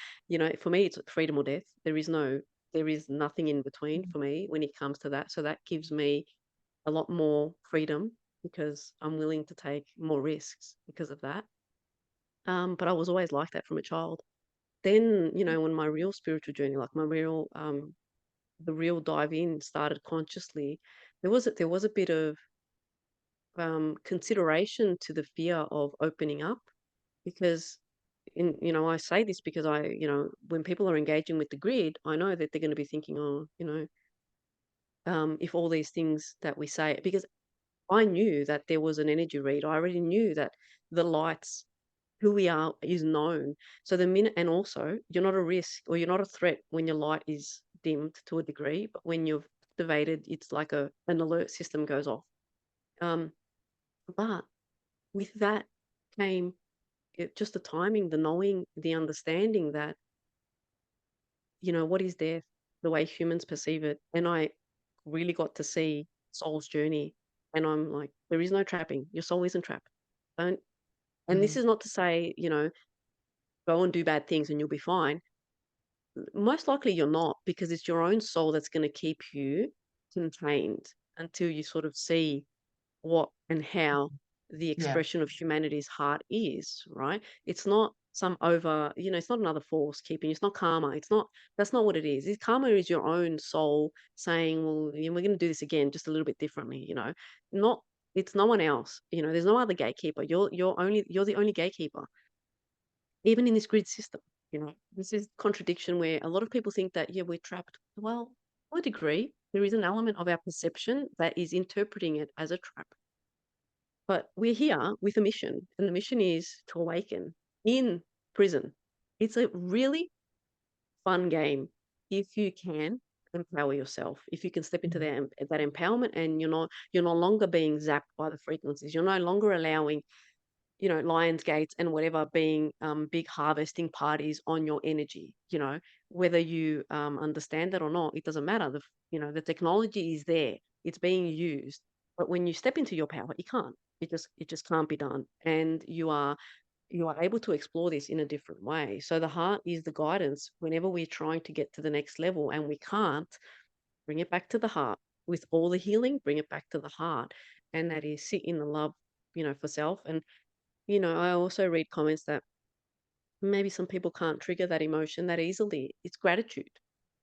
for me, it's freedom or death. There is nothing in between for me when it comes to that. So that gives me a lot more freedom because I'm willing to take more risks because of that. But I was always like that from a child. Then, when my real spiritual journey, like the real dive in started consciously, there was a bit of consideration to the fear of opening up because I say this because when people are engaging with the grid, I know that they're going to be thinking, oh, if all these things that we say, because I knew that there was an energy read. I already knew that the lights, who we are, is known. So the minute, and also, you're not a risk or you're not a threat when your light is dimmed to a degree, but when you've activated, it's like an alert system goes off. Um, but with that came just the timing, the knowing, the understanding that what is death, the way humans perceive it. And I really got to see soul's journey. And I'm like, there is no trapping. Your soul isn't trapped. Don't, and this Mm, is not to say, go and do bad things and you'll be fine. Most likely you're not, because it's your own soul that's going to keep you contained until you sort of see what and how the yeah. expression of humanity's heart is, right? It's not some it's not another force keeping you. It's not karma. That's not what it is. Karma is your own soul saying, well, we're going to do this again, just a little bit differently. Not, it's no one else. There's no other gatekeeper. You're the only gatekeeper, even in this grid system. This is contradiction where a lot of people think that, yeah, we're trapped. Well, to a degree, there is an element of our perception that is interpreting it as a trap. But we're here with a mission, and the mission is to awaken in prison. It's a really fun game if you can empower yourself, if you can step into Mm, that empowerment, and you're no longer being zapped by the frequencies. You're no longer allowing Lions Gates and whatever being big harvesting parties on your energy. Whether you understand that or not, it doesn't matter. The technology is there, it's being used. But when you step into your power, you can't. It just can't be done, and you are able to explore this in a different way. So the heart is the guidance whenever we're trying to get to the next level and we can't. Bring it back to the heart. With all the healing, bring it back to the heart, and that is sit in the love, for self. And I also read comments that maybe some people can't trigger that emotion that easily. It's gratitude.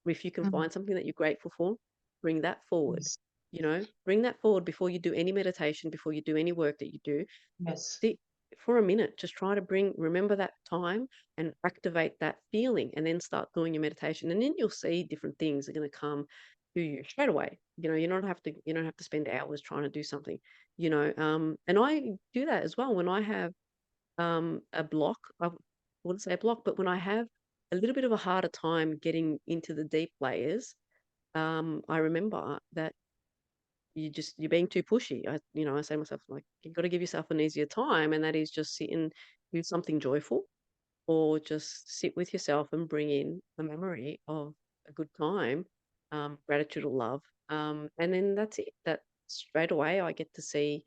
If you can mm, find something that you're grateful for, bring that forward. yes. Bring that forward before you do any meditation, before you do any work that you do. Yes. Sit for a minute. Just try to remember that time and activate that feeling, and then start doing your meditation. And then you'll see different things are going to come to you straight away. You don't have to spend hours trying to do something. And I do that as well when I have a block. I wouldn't say a block, but when I have a little bit of a harder time getting into the deep layers, I remember that you're being too pushy. I say to myself, like, you've got to give yourself an easier time, and that is just sit and do something joyful, or just sit with yourself and bring in a memory of a good time, gratitude or love, and then that's it. That straight away I get to see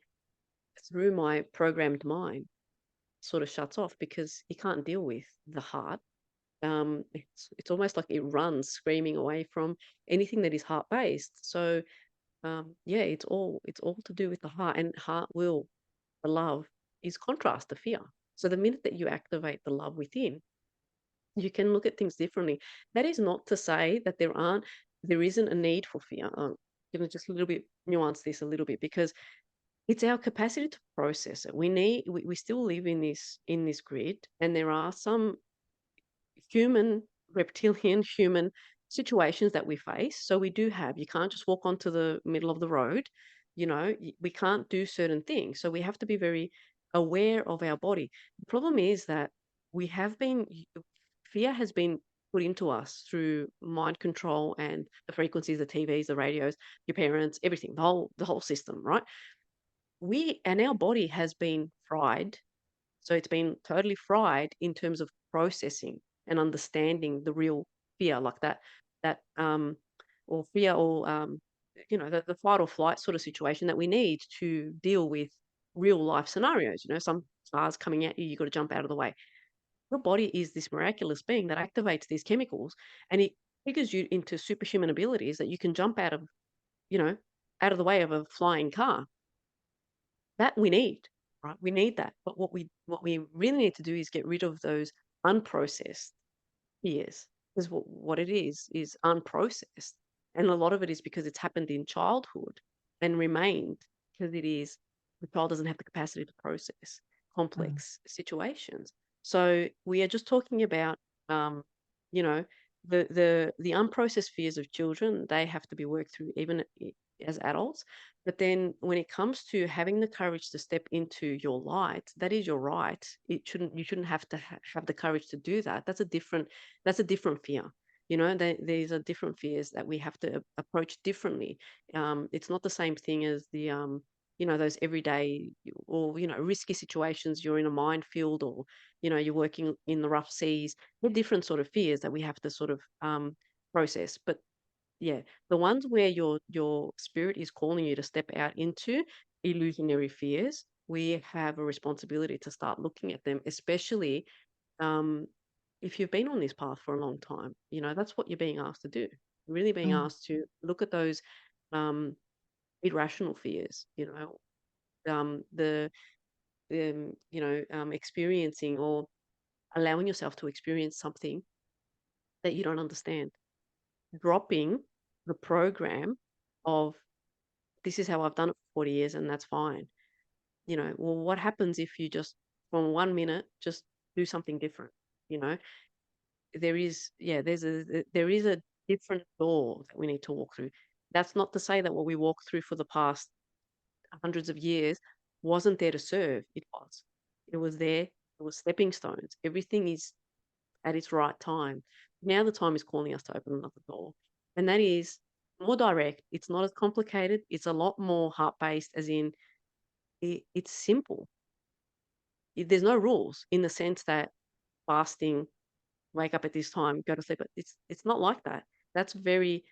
through my programmed mind sort of shuts off, because you can't deal with the heart. It's almost like it runs screaming away from anything that is heart based. So yeah, it's all to do with the heart, and heart will, the love is contrast to fear. So the minute that you activate the love within, you can look at things differently. That is not to say that there isn't a need for fear. Going to just a little bit nuance this a little bit, because it's our capacity to process it. We still live in this grid, and there are some human, reptilian human situations that we face. So we do have, you can't just walk onto the middle of the road. We can't do certain things. So we have to be very aware of our body. The problem is that we have been, fear has been put into us through mind control and the frequencies, the TVs, the radios, your parents, everything, the whole system, right? And our body has been fried, so it's been totally fried in terms of processing and understanding the real fear, like that or fear, or the fight or flight sort of situation that we need to deal with real life scenarios. Some cars coming at you, you've got to jump out of the way. Your body is this miraculous being that activates these chemicals, and it triggers you into superhuman abilities that you can jump you know, out of the way of a flying car. That we need, right? We need that. But what we really need to do is get rid of those unprocessed fears. Because what it is unprocessed. And a lot of it is because it's happened in childhood and remained, because the child doesn't have the capacity to process Mm, complex situations. So we are just talking about, um, you know, the unprocessed fears of children. They have to be worked through even as adults. But then when it comes to having the courage to step into your light, that is your right. You shouldn't have to have the courage to do that. That's a different fear. These are different fears that we have to approach differently. It's not the same thing as those everyday, or risky situations. You're in a minefield, or you're working in the rough seas. They're different sort of fears that we have to sort of process. But yeah, the ones where your spirit is calling you to step out into illusionary fears, we have a responsibility to start looking at them, especially um, if you've been on this path for a long time. That's what you're being asked to do. You're really being Mm, asked to look at those um, irrational fears. The experiencing or allowing yourself to experience something that you don't understand, dropping the program of this is how I've done it for 40 years and that's fine. Well, what happens if you just from 1 minute just do something different? You know, there is a different door that we need to walk through. That's not to say that what we walked through for the past hundreds of years wasn't there to serve. It was. It was there. It was stepping stones. Everything is at its right time. Now the time is calling us to open another door. And that is more direct. It's not as complicated. It's a lot more heart based, as in it's simple. There's no rules in the sense that fasting, wake up at this time, go to sleep. It's not like that. That's very,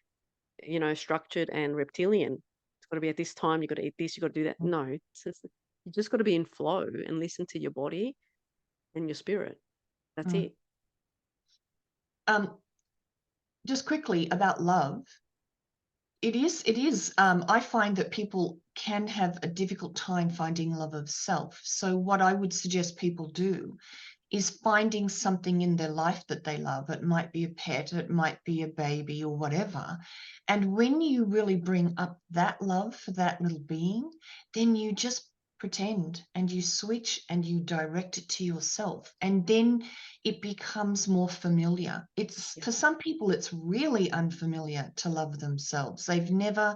structured and reptilian. It's got to be at this time. You got to eat this. You got to do that. mm, No, you just got to be in flow and listen to your body and your spirit. That's mm. it. Um, just quickly about love. It is. I find that people can have a difficult time finding love of self. So what I would suggest people do is finding something in their life that they love. It might be a pet, it might be a baby or whatever. And when you really bring up that love for that little being, then you just pretend and you switch and you direct it to yourself. And then it becomes more familiar. It's Yeah. for some people, it's really unfamiliar to love themselves. They've never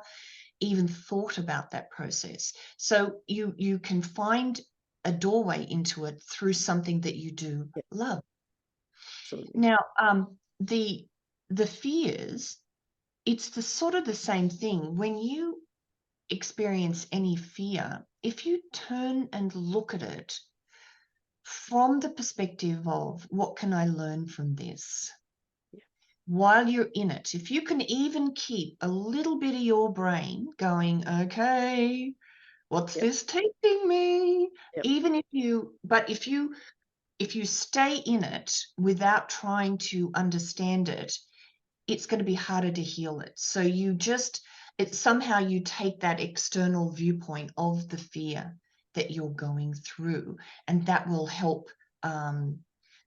even thought about that process. So you can find a doorway into it through something that you do Yeah. love. Absolutely. Now, the fears, it's the sort of the same thing. When you experience any fear, if you turn and look at it from the perspective of what can I learn from this? Yeah. While you're in it, if you can even keep a little bit of your brain going, okay, what's Yep. this teaching me? Yep. Even if you, but if you stay in it without trying to understand it, it's going to be harder to heal it. So you just, it's somehow you take that external viewpoint of the fear that you're going through, and that will help. Um,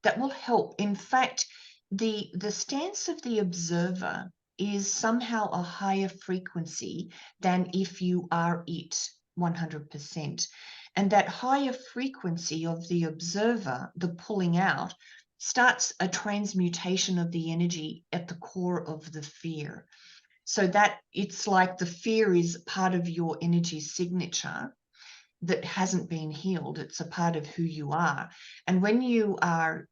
that will help. In fact, the stance of the observer is somehow a higher frequency than if you are it 100%. And that higher frequency of the observer, the pulling out, starts a transmutation of the energy at the core of the fear. So that it's like the fear is part of your energy signature that hasn't been healed. It's a part of who you are. And when you are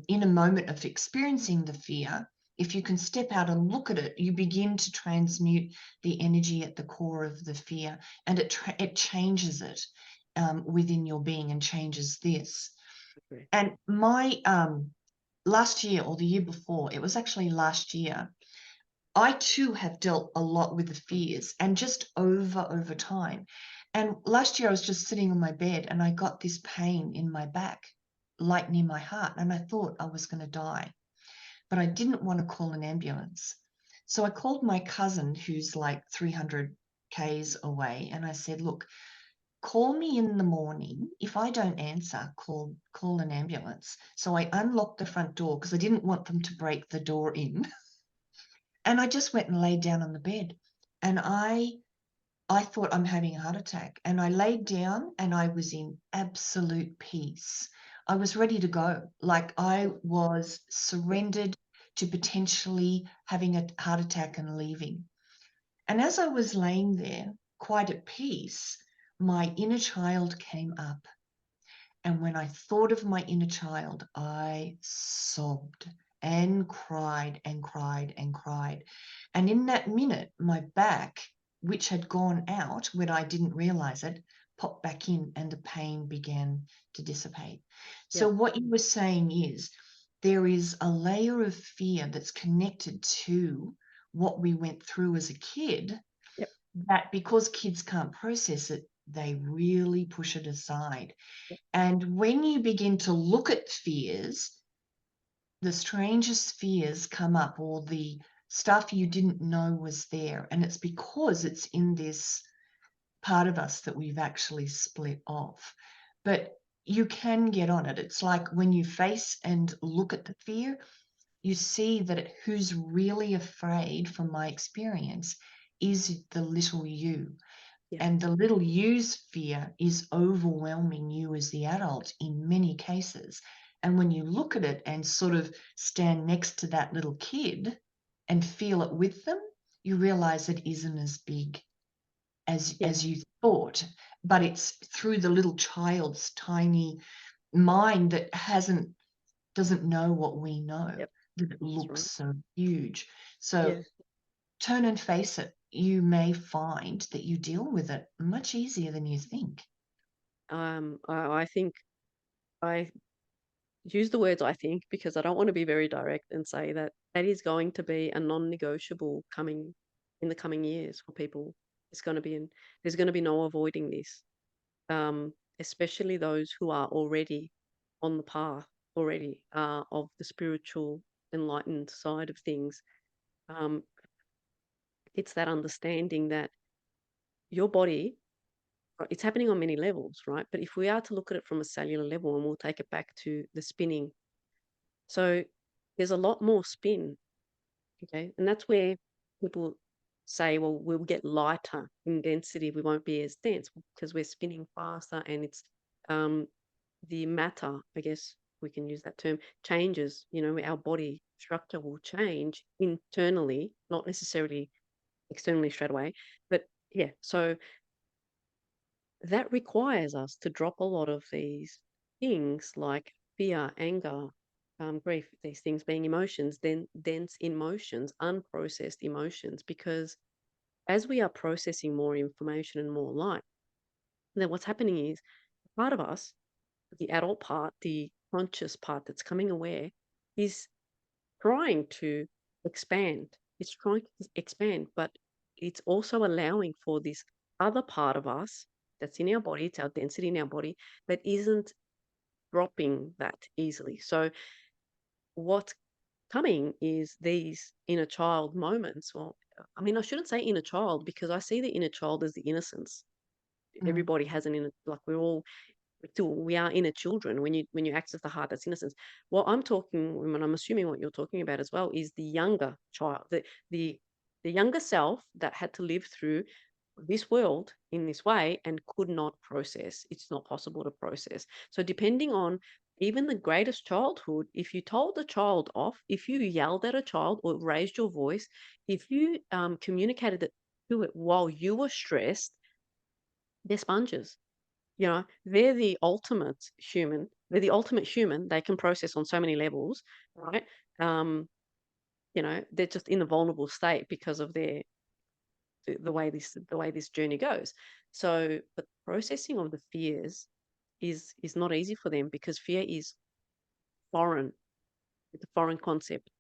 in a moment of experiencing the fear, if you can step out and look at it, you begin to transmute the energy at the core of the fear, and it changes it within your being and changes this. Okay. And my last year or the year before, it was actually last year, I too have dealt a lot with the fears and just over time. And last year I was just sitting on my bed and I got this pain in my back, like near my heart, and I thought I was going to die, but I didn't want to call an ambulance. So I called my cousin who's like 300 k's away, and I said, look, call me in the morning. If I don't answer, call an ambulance. So I unlocked the front door because I didn't want them to break the door in. And I just went and laid down on the bed. And I thought I'm having a heart attack. And I laid down and I was in absolute peace. I was ready to go. Like I was Yep. surrendered to potentially having a heart attack and leaving. And as I was laying there, quite at peace, my inner child came up. And when I thought of my inner child, I sobbed and cried and cried and cried. And in that minute, my back, which had gone out when I didn't realize it, popped back in and the pain began to dissipate. So, Yep. what you were saying is there is a layer of fear that's connected to what we went through as a kid, Yep. that because kids can't process it, they really push it aside. Yep. And when you begin to look at fears, the strangest fears come up, or the stuff you didn't know was there. And it's because it's in this part of us that we've actually split off. But you can get on it. It's like when you face and look at the fear, you see that who's really afraid, from my experience, is the little you. Yeah. And the little you's fear is overwhelming you as the adult in many cases. And when you look at it and sort of stand next to that little kid and feel it with them, you realize it isn't as big Yeah. as you thought, but it's through the little child's tiny mind that doesn't know what we know, Yep. that it That's looks right. so huge. So Yeah. turn and face it. You may find that you deal with it much easier than you think. I think I use the words I think because I don't want to be very direct and say that that is going to be a non-negotiable coming in the coming years for people. It's going to be there's going to be no avoiding this. Especially those who are already on the path already of the spiritual enlightened side of things. Um, it's that understanding that your body, it's happening on many levels, right? But if we are to look at it from a cellular level, and we'll take it back to the spinning, so there's a lot more spin, okay? And that's where people say, well, we'll get lighter in density, we won't be as dense because we're spinning faster, and it's um, the matter, I guess we can use that term, changes. Our body structure will change internally, not necessarily externally straight away. But yeah, so that requires us to drop a lot of these things like fear, anger, grief, these things being emotions, then dense emotions, unprocessed emotions, because as we are processing more information and more light, then what's happening is part of us, the adult part, the conscious part that's coming aware, is trying to expand. It's trying to expand, but it's also allowing for this other part of us that's in our body, it's our density in our body, that isn't dropping that easily. So, what's coming is these inner child moments. Well, I mean, I shouldn't say inner child because I see the inner child as the innocence. Mm. Everybody has an inner, like we are inner children when you access the heart, that's innocence. What I'm talking, when I'm assuming what you're talking about as well, is the younger child, the the younger self that had to live through this world in this way and could not process. It's not possible to process. So depending on even the greatest childhood, if you told the child off, if you yelled at a child or raised your voice, if you communicated it to it while you were stressed, they're sponges. They're the ultimate human. They're the ultimate human. They can process on so many levels, right? Um, they're just in a vulnerable state because of the way this journey goes. So, but processing of the fears is not easy for them because fear is foreign. It's a foreign concept.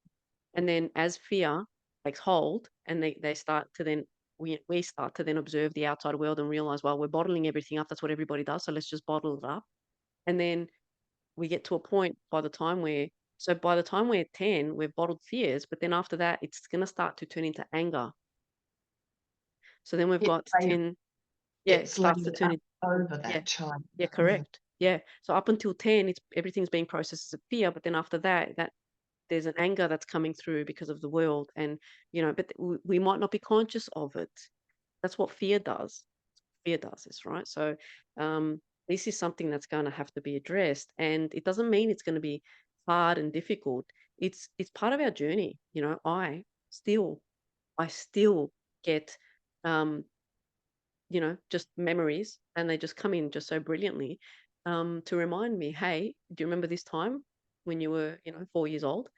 And then as fear takes hold and they start to then we start to then observe the outside world and realize, well, we're bottling everything up. That's what everybody does. So let's just bottle it up. And then we get to a point by the time we're 10, we've bottled fears, but then after that, it's going to start to turn into anger. So then we've It, got 10, yeah, it it's starts to laid turn up into, over yeah, that child. yeah, Mm. correct. Yeah. So up until 10, everything's being processed as a fear, but then after that there's an anger that's coming through because of the world. And, but we might not be conscious of it. That's what fear does. Fear does this, right? So this is something that's going to have to be addressed, and it doesn't mean it's going to be hard and difficult. It's part of our journey. Still, I still get um, just memories, and they just come in just so brilliantly to remind me, hey, do you remember this time when you were, 4 years old?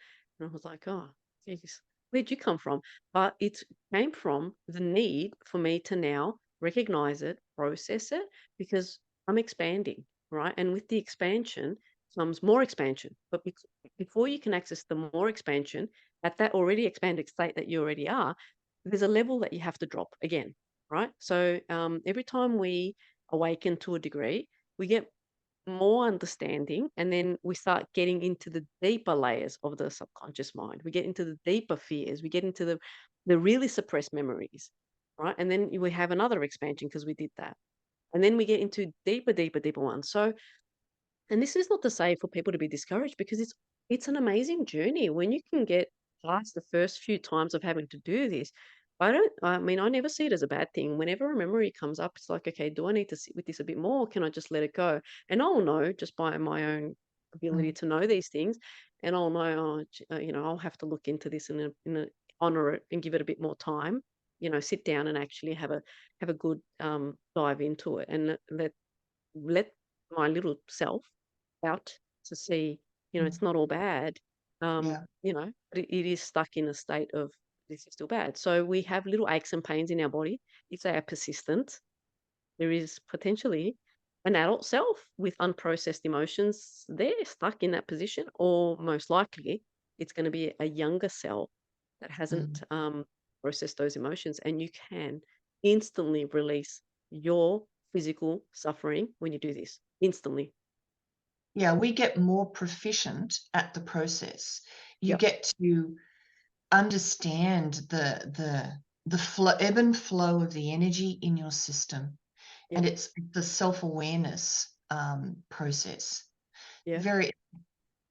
And I was like, oh, geez, where'd you come from? But it came from the need for me to now recognize it, process it, because I'm expanding, right? And with the expansion, comes more expansion. But before you can access the more expansion at that already expanded state that you already are, there's a level that you have to drop again, right? So every time we awaken to a degree, we get more understanding, and then we start getting into the deeper layers of the subconscious mind. We get into the deeper fears. We get into the really suppressed memories, right? And then we have another expansion because we did that, and then we get into deeper, deeper, deeper ones. So, and this is not to say for people to be discouraged, because it's an amazing journey when you can get past the first few times of having to do this. I mean, I never see it as a bad thing. Whenever a memory comes up, it's like, okay, do I need to sit with this a bit more? Or can I just let it go? And I'll know just by my own ability Mm. to know these things. And I'll know, I'll have to look into this and honor it and give it a bit more time. Sit down and actually have a good dive into it, and let my little self out to see, Mm. it's not all bad. Yeah. But it is stuck in a state of this is still bad. So we have little aches and pains in our body. If they are persistent, there is potentially an adult self with unprocessed emotions. They're stuck in that position, or most likely it's going to be a younger self that Mm. hasn't processed those emotions. And you can instantly release your physical suffering when you do this instantly. Yeah, we get more proficient at the process. You Yep. get to understand the flow, ebb and flow of the energy in your system, and Yep. it's the self-awareness process. Yeah. Very,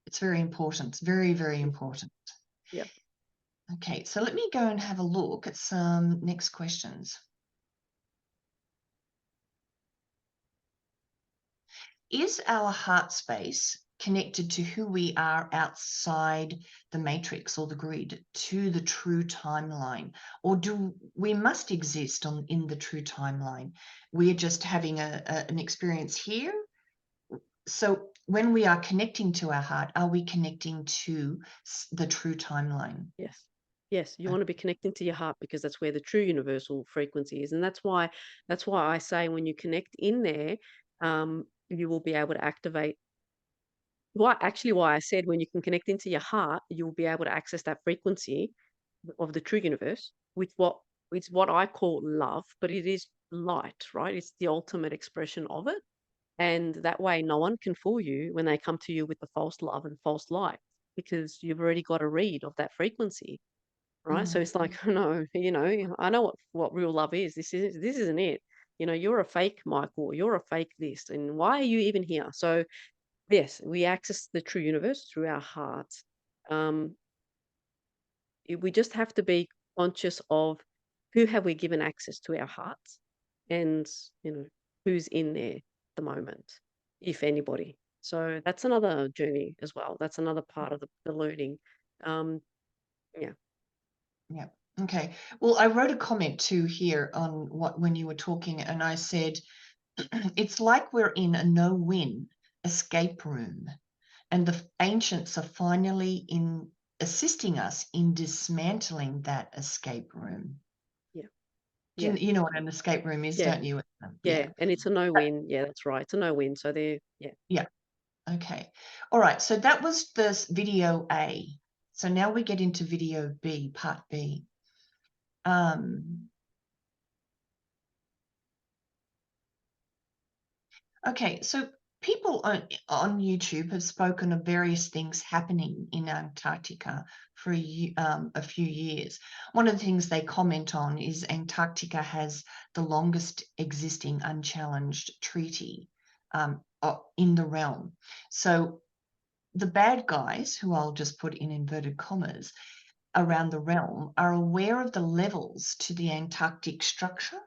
it's very important. It's very, very Yep. important. Yep. Okay, so let me go and have a look at some next questions. Is our heart space connected to who we are outside the matrix or the grid, to the true timeline? Or do we must exist in the true timeline? We're just having an experience here. So when we are connecting to our heart, are we connecting to the true timeline? Yes. Yes, you want to be connecting to your heart, because that's where the true universal frequency is. And that's why I say when you connect in there, you will be able to activate why I said when you can connect into your heart, you'll be able to access that frequency of the true universe, with what I call love, but it is light, right? It's the ultimate expression of it. And that way no one can fool you when they come to you with the false love and false light, because you've already got a read of that frequency. Right? So Mm. it's like, no, I know what real love is. This isn't it. You're a fake Michael, you're a fake this, and why are you even here? So yes, we access the true universe through our hearts. Um, we just have to be conscious of who have we given access to our hearts, and who's in there at the moment, if anybody. So that's another journey as well. That's another part of the learning. Um, yeah. Yeah. Okay. Well, I wrote a comment too here on what when you were talking, and I said it's like we're in a no-win escape room, and the ancients are finally in assisting us in dismantling that escape room. Yeah. Do Yeah. you know what an escape room is, Yeah. don't you? Yeah, Yeah. and it's a no-win. Yeah, that's right. It's a no-win. So there, yeah. Yeah. Okay. All right. So that was this video A. So now we get into video B, part B. Okay, so people on YouTube have spoken of various things happening in Antarctica for a few years. One of the things they comment on is Antarctica has the longest existing unchallenged treaty in the realm. So the bad guys, who I'll just put in inverted commas, around the realm are aware of the levels to the Antarctic structure,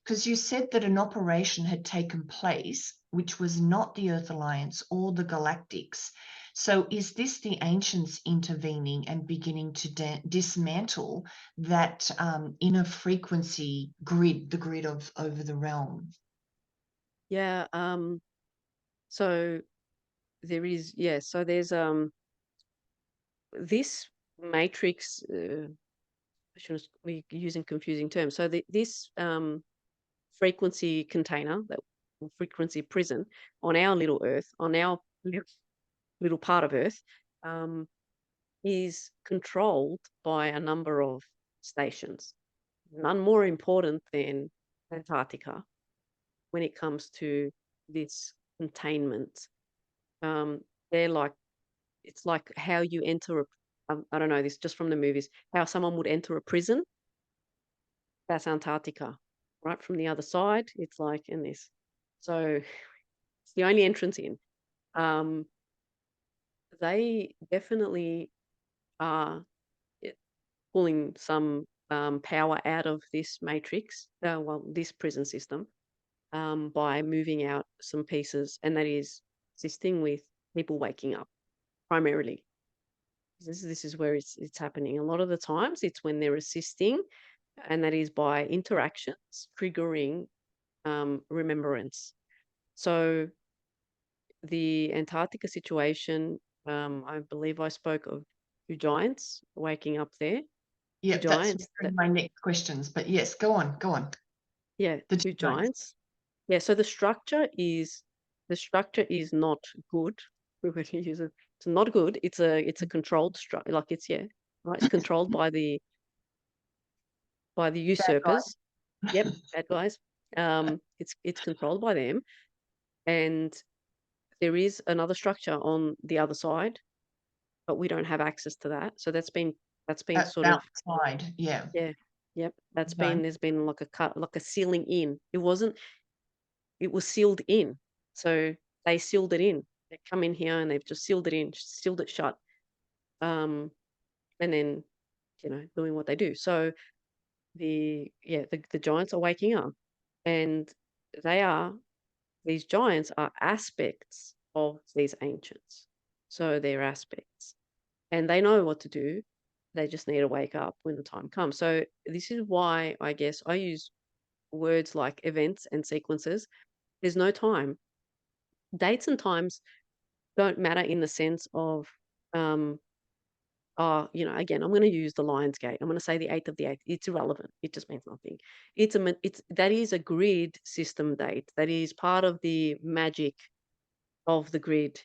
because you said that an operation had taken place which was not the Earth Alliance or the Galactics. So is this the ancients intervening and beginning to dismantle that inner frequency grid, the grid of over the realm? Yeah, so there is, yeah, so there's this matrix, I shouldn't be using confusing terms. So this frequency container, that or frequency prison on our little Earth, on our little part of Earth, um, is controlled by a number of stations, none more important than Antarctica when it comes to this containment. Um, they're like, it's like how you enter a, I don't know, this just from the movies, how someone would enter a prison. That's Antarctica, right? From the other side, it's like in this. So it's the only entrance in. Um, they definitely are pulling some power out of this matrix, well, this prison system, by moving out some pieces, and that is assisting with people waking up primarily. This is where it's happening. A lot of the times, it's when they're assisting, and that is by interactions triggering remembrance. So the Antarctica situation, I believe I spoke of two giants waking up there. Two Yeah, that's giants that, my next questions. But yes, go on, go on. yeah, The two giants. giants. Yeah, so the structure is not good. We're going to use it. It's not good. It's a controlled structure. Like it's yeah, right. It's controlled by the Bad usurpers. guy. Yep, bad guys. It's controlled by them, and there is another structure on the other side, but we don't have access to that. So that's been That's sort of outside. Yeah. yeah, yep. That's Okay. been there's been like a cut, like a sealing in. It was sealed in. So they sealed it in. They come in here and they've just sealed it in, sealed it shut. Um, and then doing what they do. So the giants are waking up, and they are these giants are aspects of these ancients. So they're aspects, and they know what to do. They just need to wake up when the time comes. So this is why I guess I use words like events and sequences. There's no time. Dates and times don't matter in the sense of um again, I'm going to use the Lion's Gate. I'm going to say the 8th of the 8th. It's irrelevant. It just means nothing. That is a grid system date. That is part of the magic of the grid,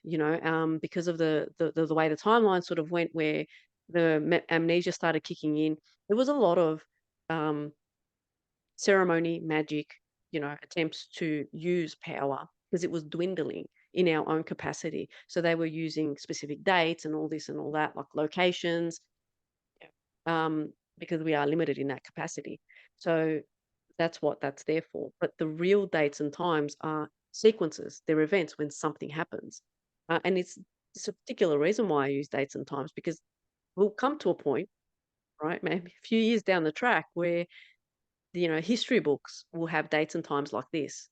because of the way the timeline sort of went, where the amnesia started kicking in. There was a lot of um ceremony, magic, attempts to use power because it was dwindling in our own capacity. So they were using specific dates and all this and all that, like locations, because we are limited in that capacity. So that's what that's there for. But the real dates and times are sequences, they're events when something happens. And it's a particular reason why I use dates and times, because we'll come to a point, right, maybe a few years down the track, where history books will have dates and times like this,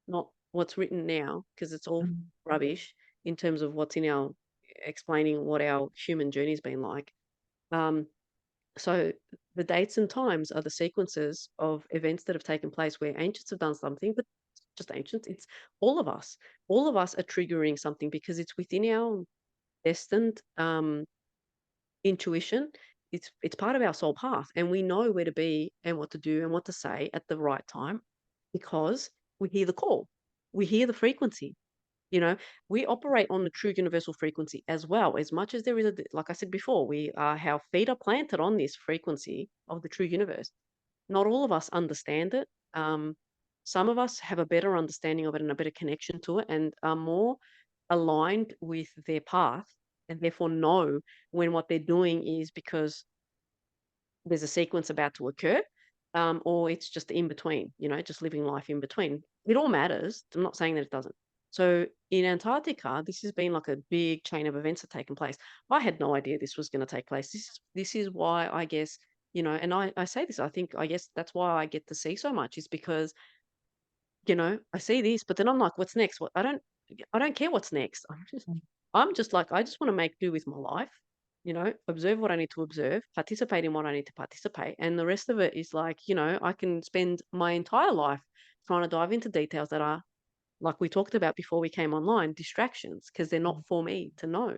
not what's written now, because it's all Mm. rubbish in terms of what's in our explaining what our human journey's been like. Um, so the dates and times are the sequences of events that have taken place where ancients have done something, but it's not just ancients, it's all of us. All of us are triggering something because it's within our destined intuition. It's part of our soul path, and we know where to be and what to do and what to say at the right time, because we hear the call, we hear the frequency. you know we operate on the true universal frequency as well. As much as there is like I said before, our feet are planted on this frequency of the true universe. Not all of us understand it. Some of us have a better understanding of it and a better connection to it, and are more aligned with their path, and therefore know when what they're doing is because there's a sequence about to occur, or it's just in between, just living life in between. It all matters. I'm not saying that it doesn't. So in Antarctica, this has been like a big chain of events that have taken place. I had no idea this was going to take place. This is why I guess, and I say this, I guess that's why I get to see so much, is because, I see this, but then I'm like, what's next? What I don't care what's next. I'm just like, I just want to make do with my life, observe what I need to observe, participate in what I need to participate. And the rest of it is like, I can spend my entire life trying to dive into details that are, like we talked about before we came online, distractions, because they're not for me to know.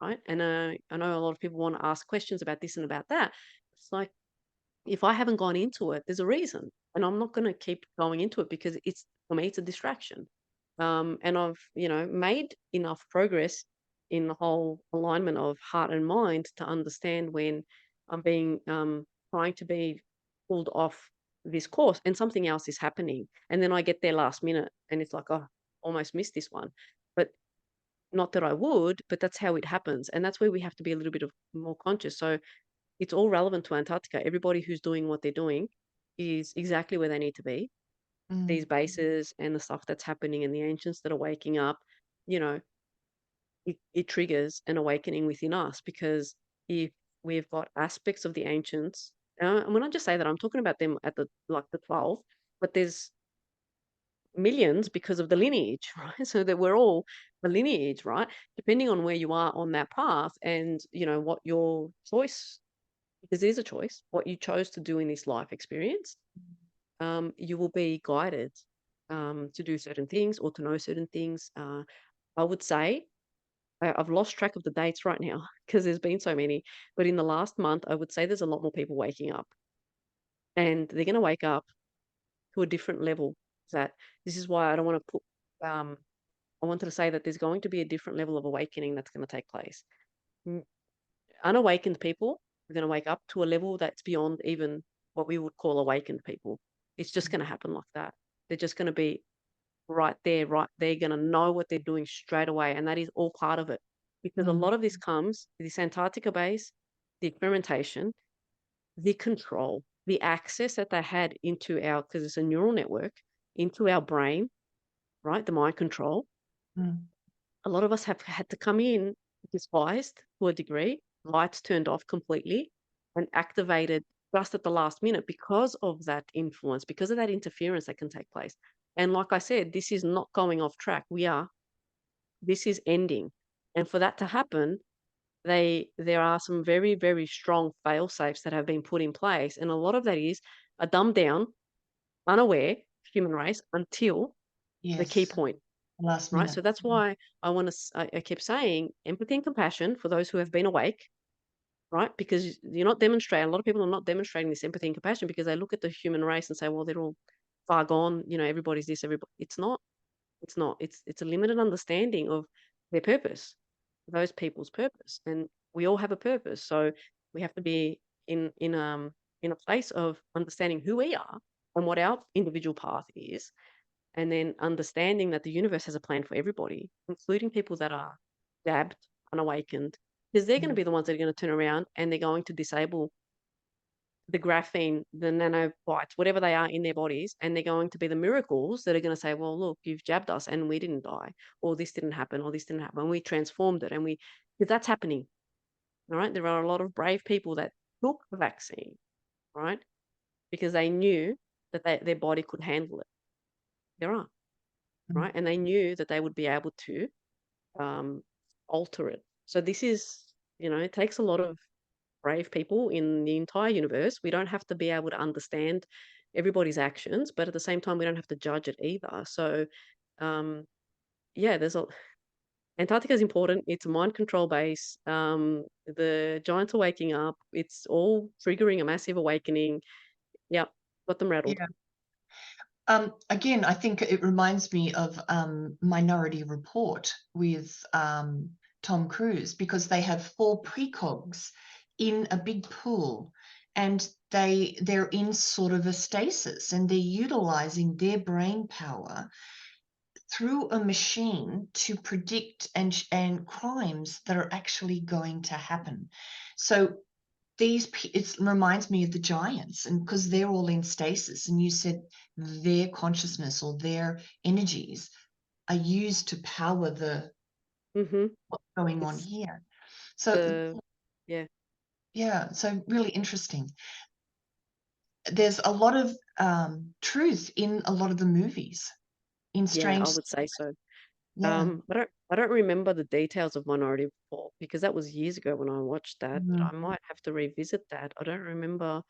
Right. And I know a lot of people want to ask questions about this and about that. It's like, if I haven't gone into it, there's a reason. And I'm not going to keep going into it, because for me, it's a distraction. And I've, made enough progress in the whole alignment of heart and mind to understand when I'm being trying to be pulled off this course and something else is happening. And then I get there last minute and it's like, oh, almost missed this one. But not that I would, but that's how it happens. And that's where we have to be a little bit of more conscious. So it's all relevant to Antarctica. Everybody who's doing what they're doing is exactly where they need to be. These Mm, bases and the stuff that's happening and the ancients that are waking up, you know, it triggers an awakening within us because if we've got aspects of the ancients, and when I just say that, I'm talking about them at the like the 12, but there's millions because of the lineage, right? So that we're all the lineage, right? Depending on where you are on that path and you know what your choice, because it is a choice, what you chose to do in this life experience, you will be guided to do certain things or to know certain things. I would say I've lost track of the dates right now because there's been so many. But in the last month, I would say there's a lot more people waking up, and they're going to wake up to a different level. That this is why I don't want to put. I wanted to say that there's going to be a different level of awakening that's going to take place. Mm, Unawakened people are going to wake up to a level that's beyond even what we would call awakened people. It's just going to happen like that. They're just going to be right there, right. They're going to know what they're doing straight away. And that is all part of it. Because a mm, lot of this comes, this Antarctica base, the experimentation, the control, the access that they had into our, because it's a neural network, into our brain, right? The mind control. mm, A lot of us have had to come in disguised to a degree, lights turned off completely, and activated just at the last minute because of that influence, because of that interference that can take place. And like I said, this is not going off track. This is ending. And for that to happen, there are some very, very strong fail safes that have been put in place. And a lot of that is a dumbed down, unaware human race until the key yes. point. Last Right? minute. So that's why I want to, I keep saying empathy and compassion for those who have been awake, right? Because you're not demonstrating, a lot of people are not demonstrating this empathy and compassion because they look at the human race and say, well, they're all far gone, you know, everybody's this, everybody. It's not, it's a limited understanding of their purpose, those people's purpose. And we all have a purpose. So we have to be in a place of understanding who we are and what our individual path is and then understanding that the universe has a plan for everybody, including people that are dabbed, unawakened, because they're going to Mm, be the ones that are going to turn around and they're going to disable the graphene, the nanobites, whatever they are in their bodies, and they're going to be the miracles that are going to say, well, look, you've jabbed us and we didn't die, or this didn't happen, or this didn't happen. And we transformed it, and because that's happening, all right? There are a lot of brave people that took the vaccine, right? Because they knew that their body could handle it. There are, mm, right? And they knew that they would be able to um, alter it. So this is, it takes a lot of brave people in the entire universe. We don't have to be able to understand everybody's actions, but at the same time, we don't have to judge it either. So, um, yeah, Antarctica is important. It's a mind control base. The giants are waking up. It's all triggering a massive awakening. Yeah, got them rattled. yeah. Again, I think it reminds me of Minority Report with Tom Cruise because they have four precogs in a big pool and they're in sort of a stasis and they're utilizing their brain power through a machine to predict and crimes that are actually going to happen. So it reminds me of the giants, and because they're all in stasis, and you said their consciousness or their energies are used to power the hmm what's going on It's here. So the yeah, yeah, so really interesting. There's a lot of truth in a lot of the movies in yeah, I strange. would say so. Yeah. I don't remember the details of Minority Report because that was years ago when I watched that, but Mhm. I might have to revisit that. I don't remember.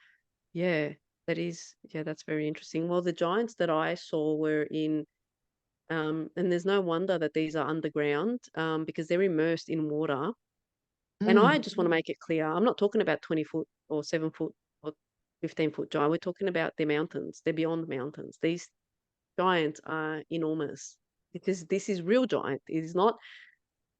Yeah, that's very interesting. Well, the giants that I saw were in, and there's no wonder that these are underground, because they're immersed in water. And I Mm. just want to make it clear, I'm not talking about 20 foot or 7 foot or 15-foot giant. We're talking about the mountains. They're beyond the mountains. These giants are enormous because this is real giant. It is not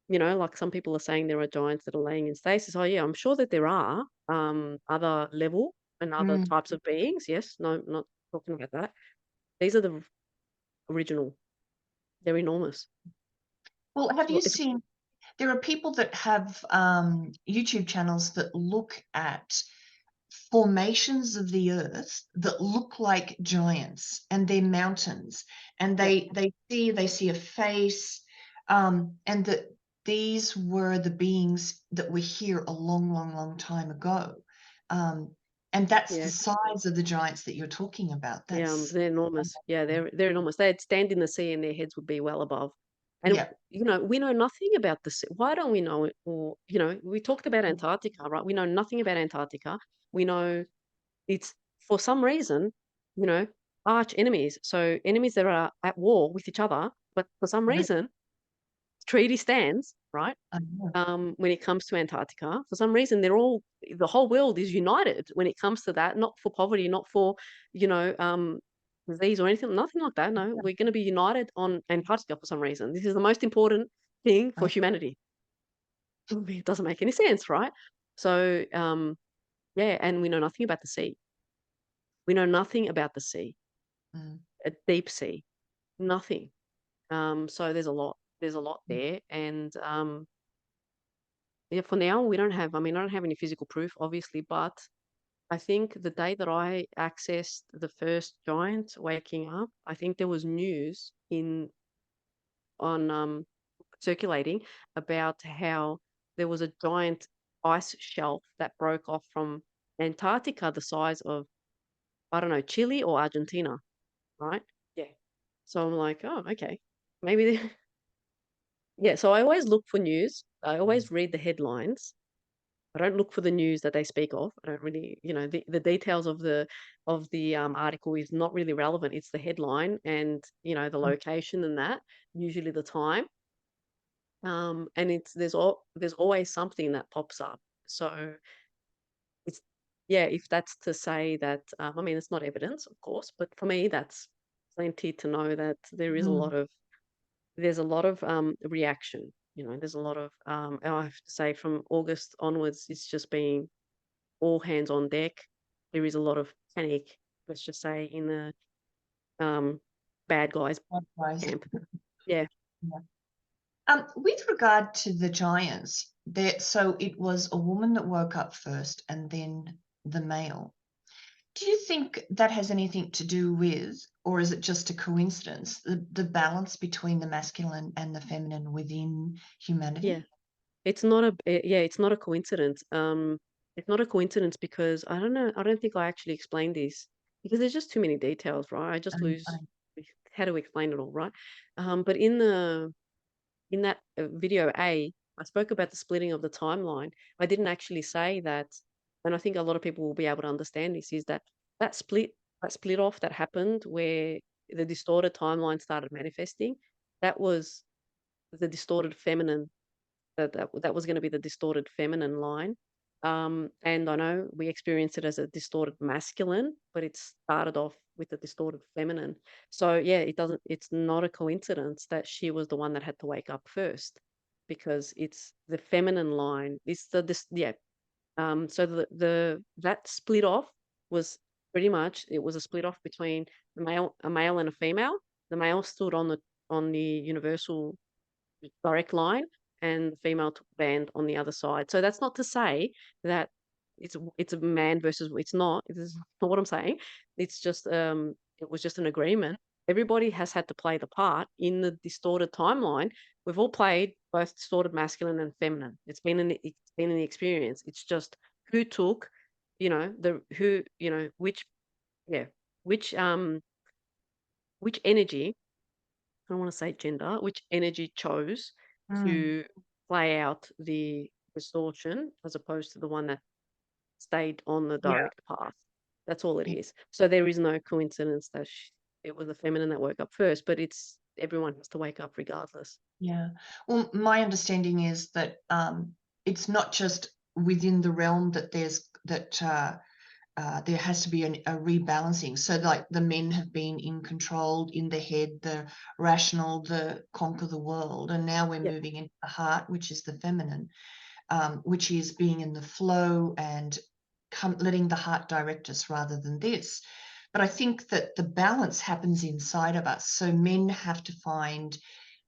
like some people are saying there are giants that are laying in stasis. Oh yeah, I'm sure that there are other level and other Mm. types of beings. Yes, no, not talking about that. These are the original. They're enormous. Well, have you It's seen there are people that have YouTube channels that look at formations of the earth that look like giants, and they're mountains, and yeah, they see a face, and that these were the beings that were here a long, long, long time ago. um, and that's the yeah. size of the giants that you're talking about. Yeah, That's they're enormous. Yeah, they're enormous. They'd stand in the sea and their heads would be well above. And yeah. we know nothing about the sea. Why don't we know it? Or we talked about Antarctica, right? We know nothing about Antarctica. We know it's for some reason, you know, arch enemies. So enemies that are at war with each other, but for some Right. reason, treaty stands, right? I know. When it comes to Antarctica. For some reason, the whole world is united when it comes to that, not for poverty, not for, you know, um, disease or anything, nothing like that. No, we're going to be united on Antarctica for some reason. This is the most important thing for I, humanity. It doesn't make any sense, right? So, yeah, and we know nothing about the sea. We know nothing about the sea, mm, a deep sea, nothing. So there's a lot mm, there. And, yeah, for now, we don't have, I mean, I don't have any physical proof, obviously, but I think the day that I accessed the first giant waking up, I think there was news on circulating about how there was a giant ice shelf that broke off from Antarctica, the size of, I don't know, Chile or Argentina, right? Yeah. So I'm like, oh, okay, maybe. Yeah. So I always look for news. I always read the headlines. I don't look for the news that they speak of. I don't really, the details of the article is not really relevant. It's the headline and the mm, location and that usually the time. And there's always something that pops up. So it's yeah, if that's to say that, I mean, it's not evidence, of course, but for me, that's plenty to know that mm. there's a lot of reaction. There's a lot of I have to say from August onwards, it's just been all hands on deck. There is a lot of panic, let's just say, in the um, bad guys Likewise. camp. Yeah, Yeah. With regard to the giants, so it was a woman that woke up first and then the male. Do you think that has anything to do with, or is it just a coincidence, the balance between the masculine and the feminine within yeah. humanity? It's not a coincidence. It's not a coincidence because I don't know. I don't think I actually explained this because there's just too many details, right? I just I, lose how to explain it all, right? But in that video I spoke about the splitting of the timeline. I didn't actually say that, and I think a lot of people will be able to understand this, is that that split that split off that happened where the distorted timeline started manifesting, that was the distorted feminine, that was going to be the distorted feminine line. And I know we experience it as a distorted masculine, but it started off with the distorted feminine. So yeah, it's not a coincidence that she was the one that had to wake up first, because it's the feminine line. It's the this yeah. So the that split off was pretty much, it was a split off between a male and a female. The male stood on the universal direct line, and the female band on the other side. So that's not to say that it's a man versus, it's not. It is not what I'm saying. It's just it was just an agreement. Everybody has had to play the part in the distorted timeline. We've all played both distorted masculine and feminine. It's been in the experience. It's just who took, the who, which yeah, which which energy, I don't want to say gender, which energy chose mm, to play out the distortion as opposed to the one that stayed on the yeah, direct path. That's all it yeah, is. So there is no coincidence that it was the feminine that woke up first, but everyone has to wake up regardless. yeah. Well, my understanding is that it's not just within the realm that there's that. there has to be a rebalancing. So like the men have been in control in the head, the rational, the conquer the world, and now we're Yep. moving into the heart, which is the feminine, which is being in the flow and letting the heart direct us rather than this. But I think that the balance happens inside of us. So men have to find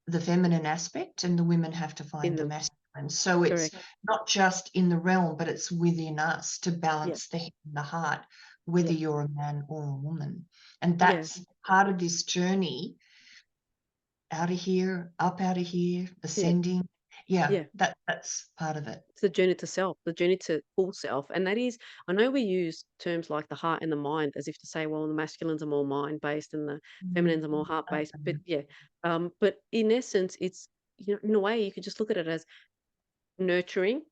the feminine aspect and the women have to In find the them. masculine. So it's Correct. not just in the realm, but it's within us to Yep. balance the head and the heart, whether Yep. you're a man or a woman. And Yeah. that's part of this journey, out of here, up out of here, Yeah. ascending. Yeah, Yeah. that's part of it. It's the journey to self, the journey to full self. And that is, I know we use terms like the heart and the mind as if to say, well, the masculines are more mind based and the Mm, feminines are more heart based. But um, yeah, but in essence, it's, you know, in a way, you could just look at it as nurturing,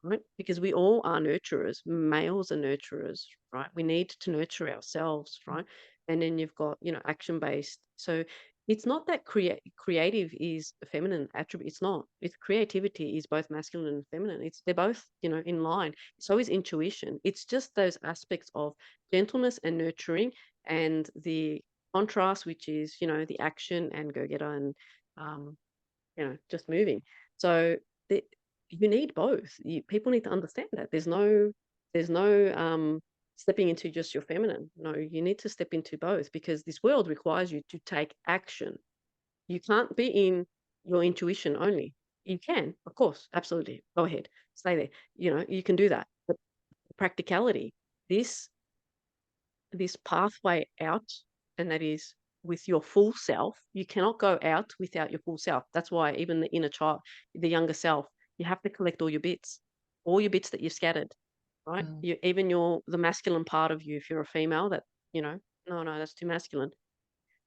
right? Because we all are nurturers. Males are nurturers, right? We need to nurture ourselves, right? And then you've got, you know, action based. So it's not that creative is a feminine attribute. It's not. It's creativity is both masculine and feminine. It's they're both, you know, in line. So is intuition. It's just those aspects of gentleness and nurturing and the contrast, which is, you know, the action and go getter and um, you know, just moving. So the, you need both. People need to understand that there's no stepping into just your feminine. No, you need to step into both because this world requires you to take action. You can't be in your intuition only. You can, of course, absolutely. Go ahead, stay there. You know, you can do that. But practicality, this this pathway out, and that is with your full self. You cannot go out without your full self. That's why even the inner child, the younger self, you have to collect all your bits that you've scattered, right? mm, You even your the masculine part of you, if you're a female, that you know, no, no, that's too masculine.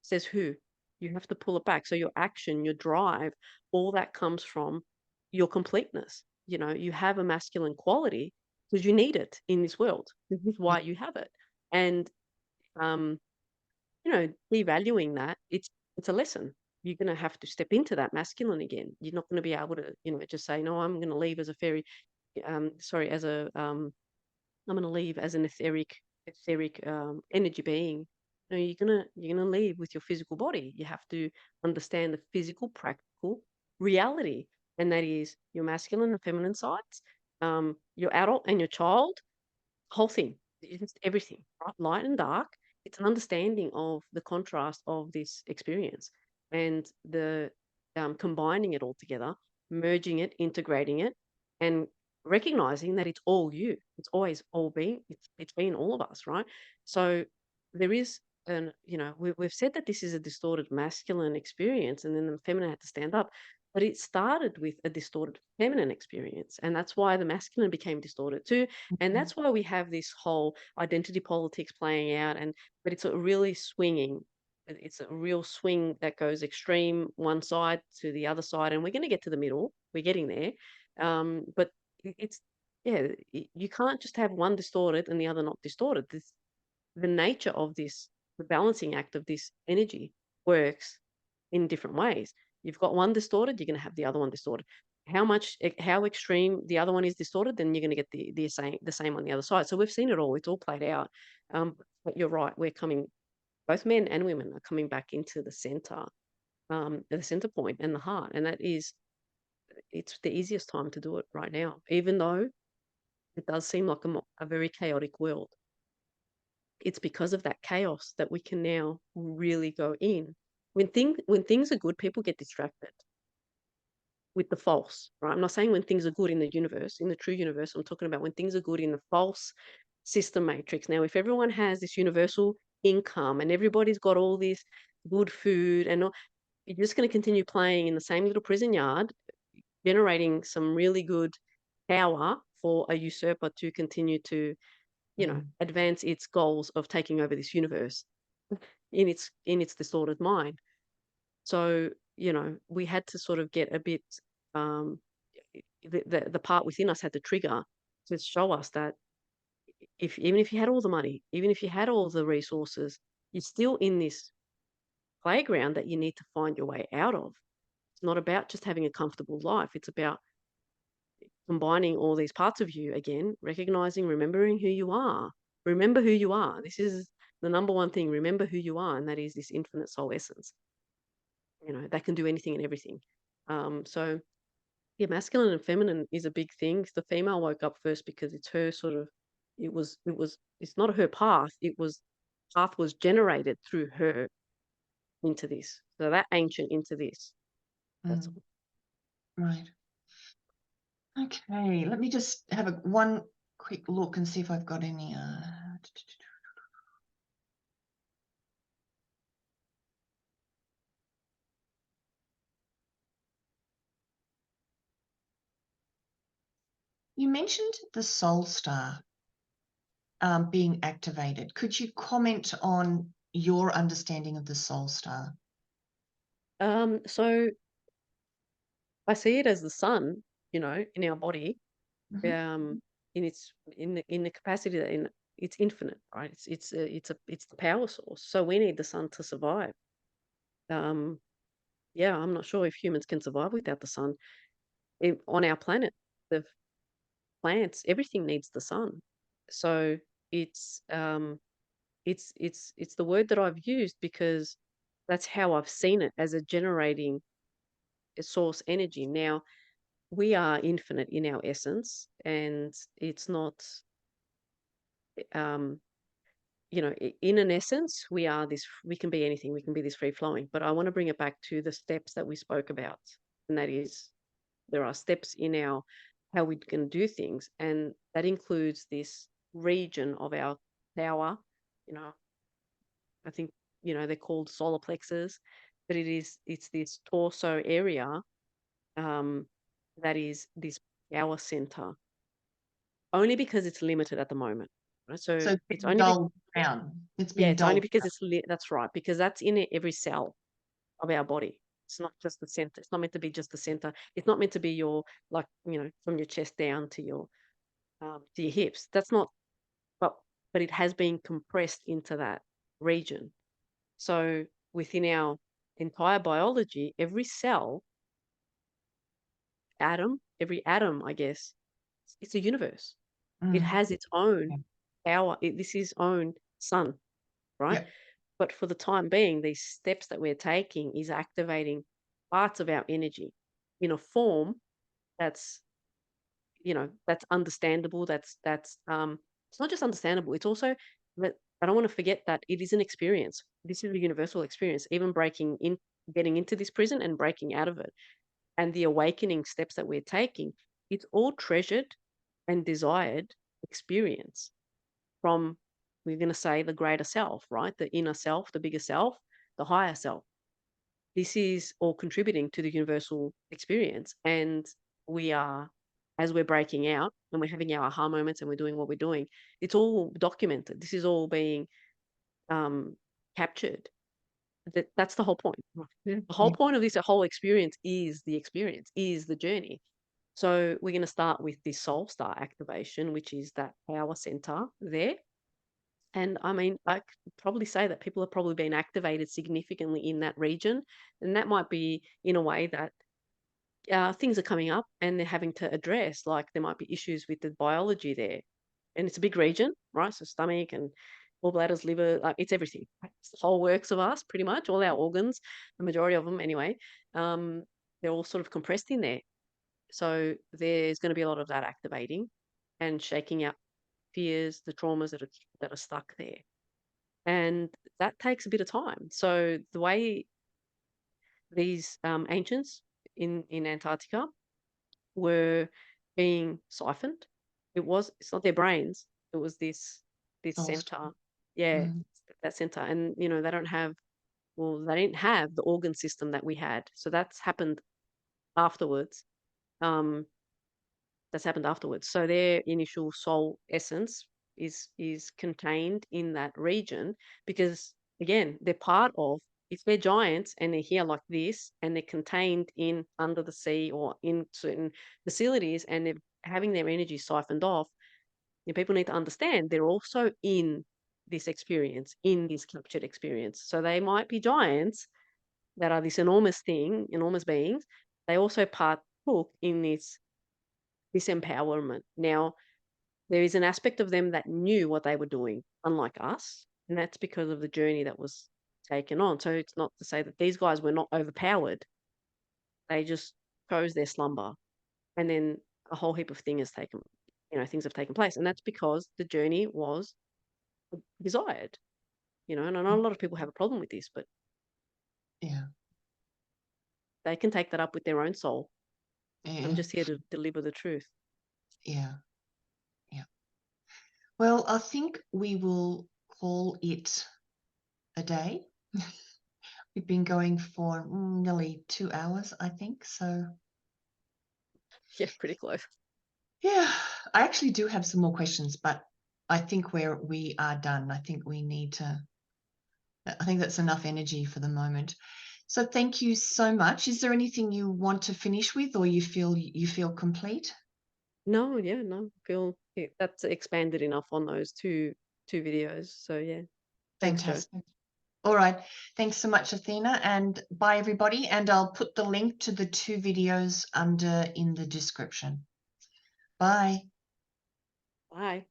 Says who? You have to pull it back. So your action, your drive, all that comes from your completeness. You know, you have a masculine quality because you need it in this world. This is yeah, why you have it. And um, you know, devaluing that, it's a lesson. You're going to have to step into that masculine again. You're not going to be able to, you know, just say, no, I'm going to leave as a fairy, sorry, as a, I'm going to leave as an etheric energy being. No, you're gonna leave with your physical body. You have to understand the physical, practical reality, and that is your masculine and feminine sides, your adult and your child, whole thing. It's just everything, right? Light and dark. It's an understanding of the contrast of this experience and the combining it all together, merging it, integrating it, and recognizing that it's all you. It's always all been. It's been all of us, right? So there is an you know we've said that this is a distorted masculine experience, and then the feminine had to stand up. But it started with a distorted feminine experience, and that's why the masculine became distorted too, and mhm, that's why we have this whole identity politics playing out. And but it's a really swinging. It's a real swing that goes extreme one side to the other side, and we're going to get to the middle. We're getting there, but it's yeah. You can't just have one distorted and the other not distorted. The nature of this, the balancing act of this energy works in different ways. You've got one distorted, you're going to have the other one distorted. How extreme the other one is distorted, then you're going to get the same on the other side. So we've seen it all. It's all played out. But you're right. We're coming. Both men and women are coming back into the center point and the heart, and it's the easiest time to do it right now, even though it does seem like a very chaotic world. It's because of that chaos that we can now really go in. When things are good, people get distracted with the false, right? I'm not saying when things are good in the universe, in the true universe. I'm talking about when things are good in the false system matrix. Now, if everyone has this universal income and everybody's got all this good food and all, you're just going to continue playing in the same little prison yard, generating some really good power for a usurper to continue to, mm, advance its goals of taking over this universe in its distorted mind. So, we had to sort of get a bit um the part within us had to trigger to show us that if even if you had all the money, even if you had all the resources, you're still in this playground that you need to find your way out of. It's not about just having a comfortable life. It's about combining all these parts of you again, recognizing, remembering who you are. remember who you are. This is the number one thing. Remember who you are, and that is this infinite soul essence. That can do anything and everything. So yeah, masculine and feminine is a big thing. The female woke up first because it's her sort of. It's not her path. Path was generated through her into this. So that ancient into this. That's Mm, right. Okay, let me just have one quick look and see if I've got any. You mentioned the soul star being activated. Could you comment on your understanding of the soul star? So I see it as the sun, in our body, Mhm. in the capacity that it's infinite, right? It's the power source. So we need the sun to survive. Um, yeah, I'm not sure if humans can survive without the sun. On our planet, the plants, everything needs the sun. So it's it's the word that I've used because that's how I've seen it as a generating source energy. Now we are infinite in our essence, and it's not um in an essence we can be anything, we can be this free flowing, but I want to bring it back to the steps that we spoke about, and that is there are steps in our how we can do things, and that includes this region of our power. you know I think they're called solar plexus, but it's this torso area, um that is this power center, only because it's limited at the moment, right? So So it's it's been only dulled down. It's yeah, been it's only dulled because that's right, because that's in every cell of our body. It's not just the center. It's not meant to be just the center. It's not meant to be your, like, from your chest down to your hips. That's not, but it has been compressed into that region. So within our entire biology, every cell, every atom, I guess, it's a universe. It down. has its own Okay. power. This is own sun, right? Yep. But for the time being, these steps that we're taking is activating parts of our energy in a form that's, that's understandable. It's not just understandable. It's also that I don't want to forget that it is an experience. This is a universal experience, even getting into this prison and breaking out of it. And the awakening steps that we're taking, it's all treasured and desired experience from, we're going to say, the greater self, right? The inner self, the bigger self, the higher self. This is all contributing to the universal experience. And we are, as we're breaking out and we're having our aha moments and we're doing what we're doing, it's all documented. This is all being captured. That's the whole point. The whole Yeah. point of this whole experience, is the journey. So we're going to start with the soul star activation, which is that power center there. And I mean, I could probably say that people have probably been activated significantly in that region. And that might be in a way that things are coming up and they're having to address, like there might be issues with the biology there. And it's a big region, right? So stomach and gallbladders, liver, like it's everything. Right? It's the whole works of us, pretty much, all our organs, the majority of them anyway. Um, they're all sort of compressed in there. So there's going to be a lot of that activating and shaking out fears, the traumas that are stuck there, and that takes a bit of time. So the way these ancients in Antarctica were being siphoned, it's not their brains. It was this Soul star. center, yeah, Mm. that center, and they didn't have the organ system that we had. So afterwards. Um, that's happened afterwards. So their initial soul essence is contained in that region because again, they're part of, if they're giants and they're here like this and they're contained in under the sea or in certain facilities and they're having their energy siphoned off, people need to understand they're also in this experience, in this captured experience. So they might be giants that are this enormous thing, enormous beings. They also partook in this empowerment. Now, there is an aspect of them that knew what they were doing, unlike us, and that's because of the journey that was taken on. So it's not to say that these guys were not overpowered. They just chose their slumber, and then a whole heap of things have taken place, and that's because the journey was desired. And I know a lot of people have a problem with this, but Yeah. they can take that up with their own soul. I'm Yeah. just here to deliver the truth. Yeah. Yeah. Well, I think we will call it a day. We've been going for nearly 2 hours, I think. So, Yeah, pretty close. yeah, I actually do have some more questions, but I think we are done. I think that's enough energy for the moment. So thank you so much. Is there anything you want to finish with, or you feel complete? No, yeah, no, that's expanded enough on those two videos. So yeah, thanks, Joe. Fantastic. All right. Thanks so much, Athena, and bye everybody. And I'll put the link to the 2 videos in the description. Bye. Bye.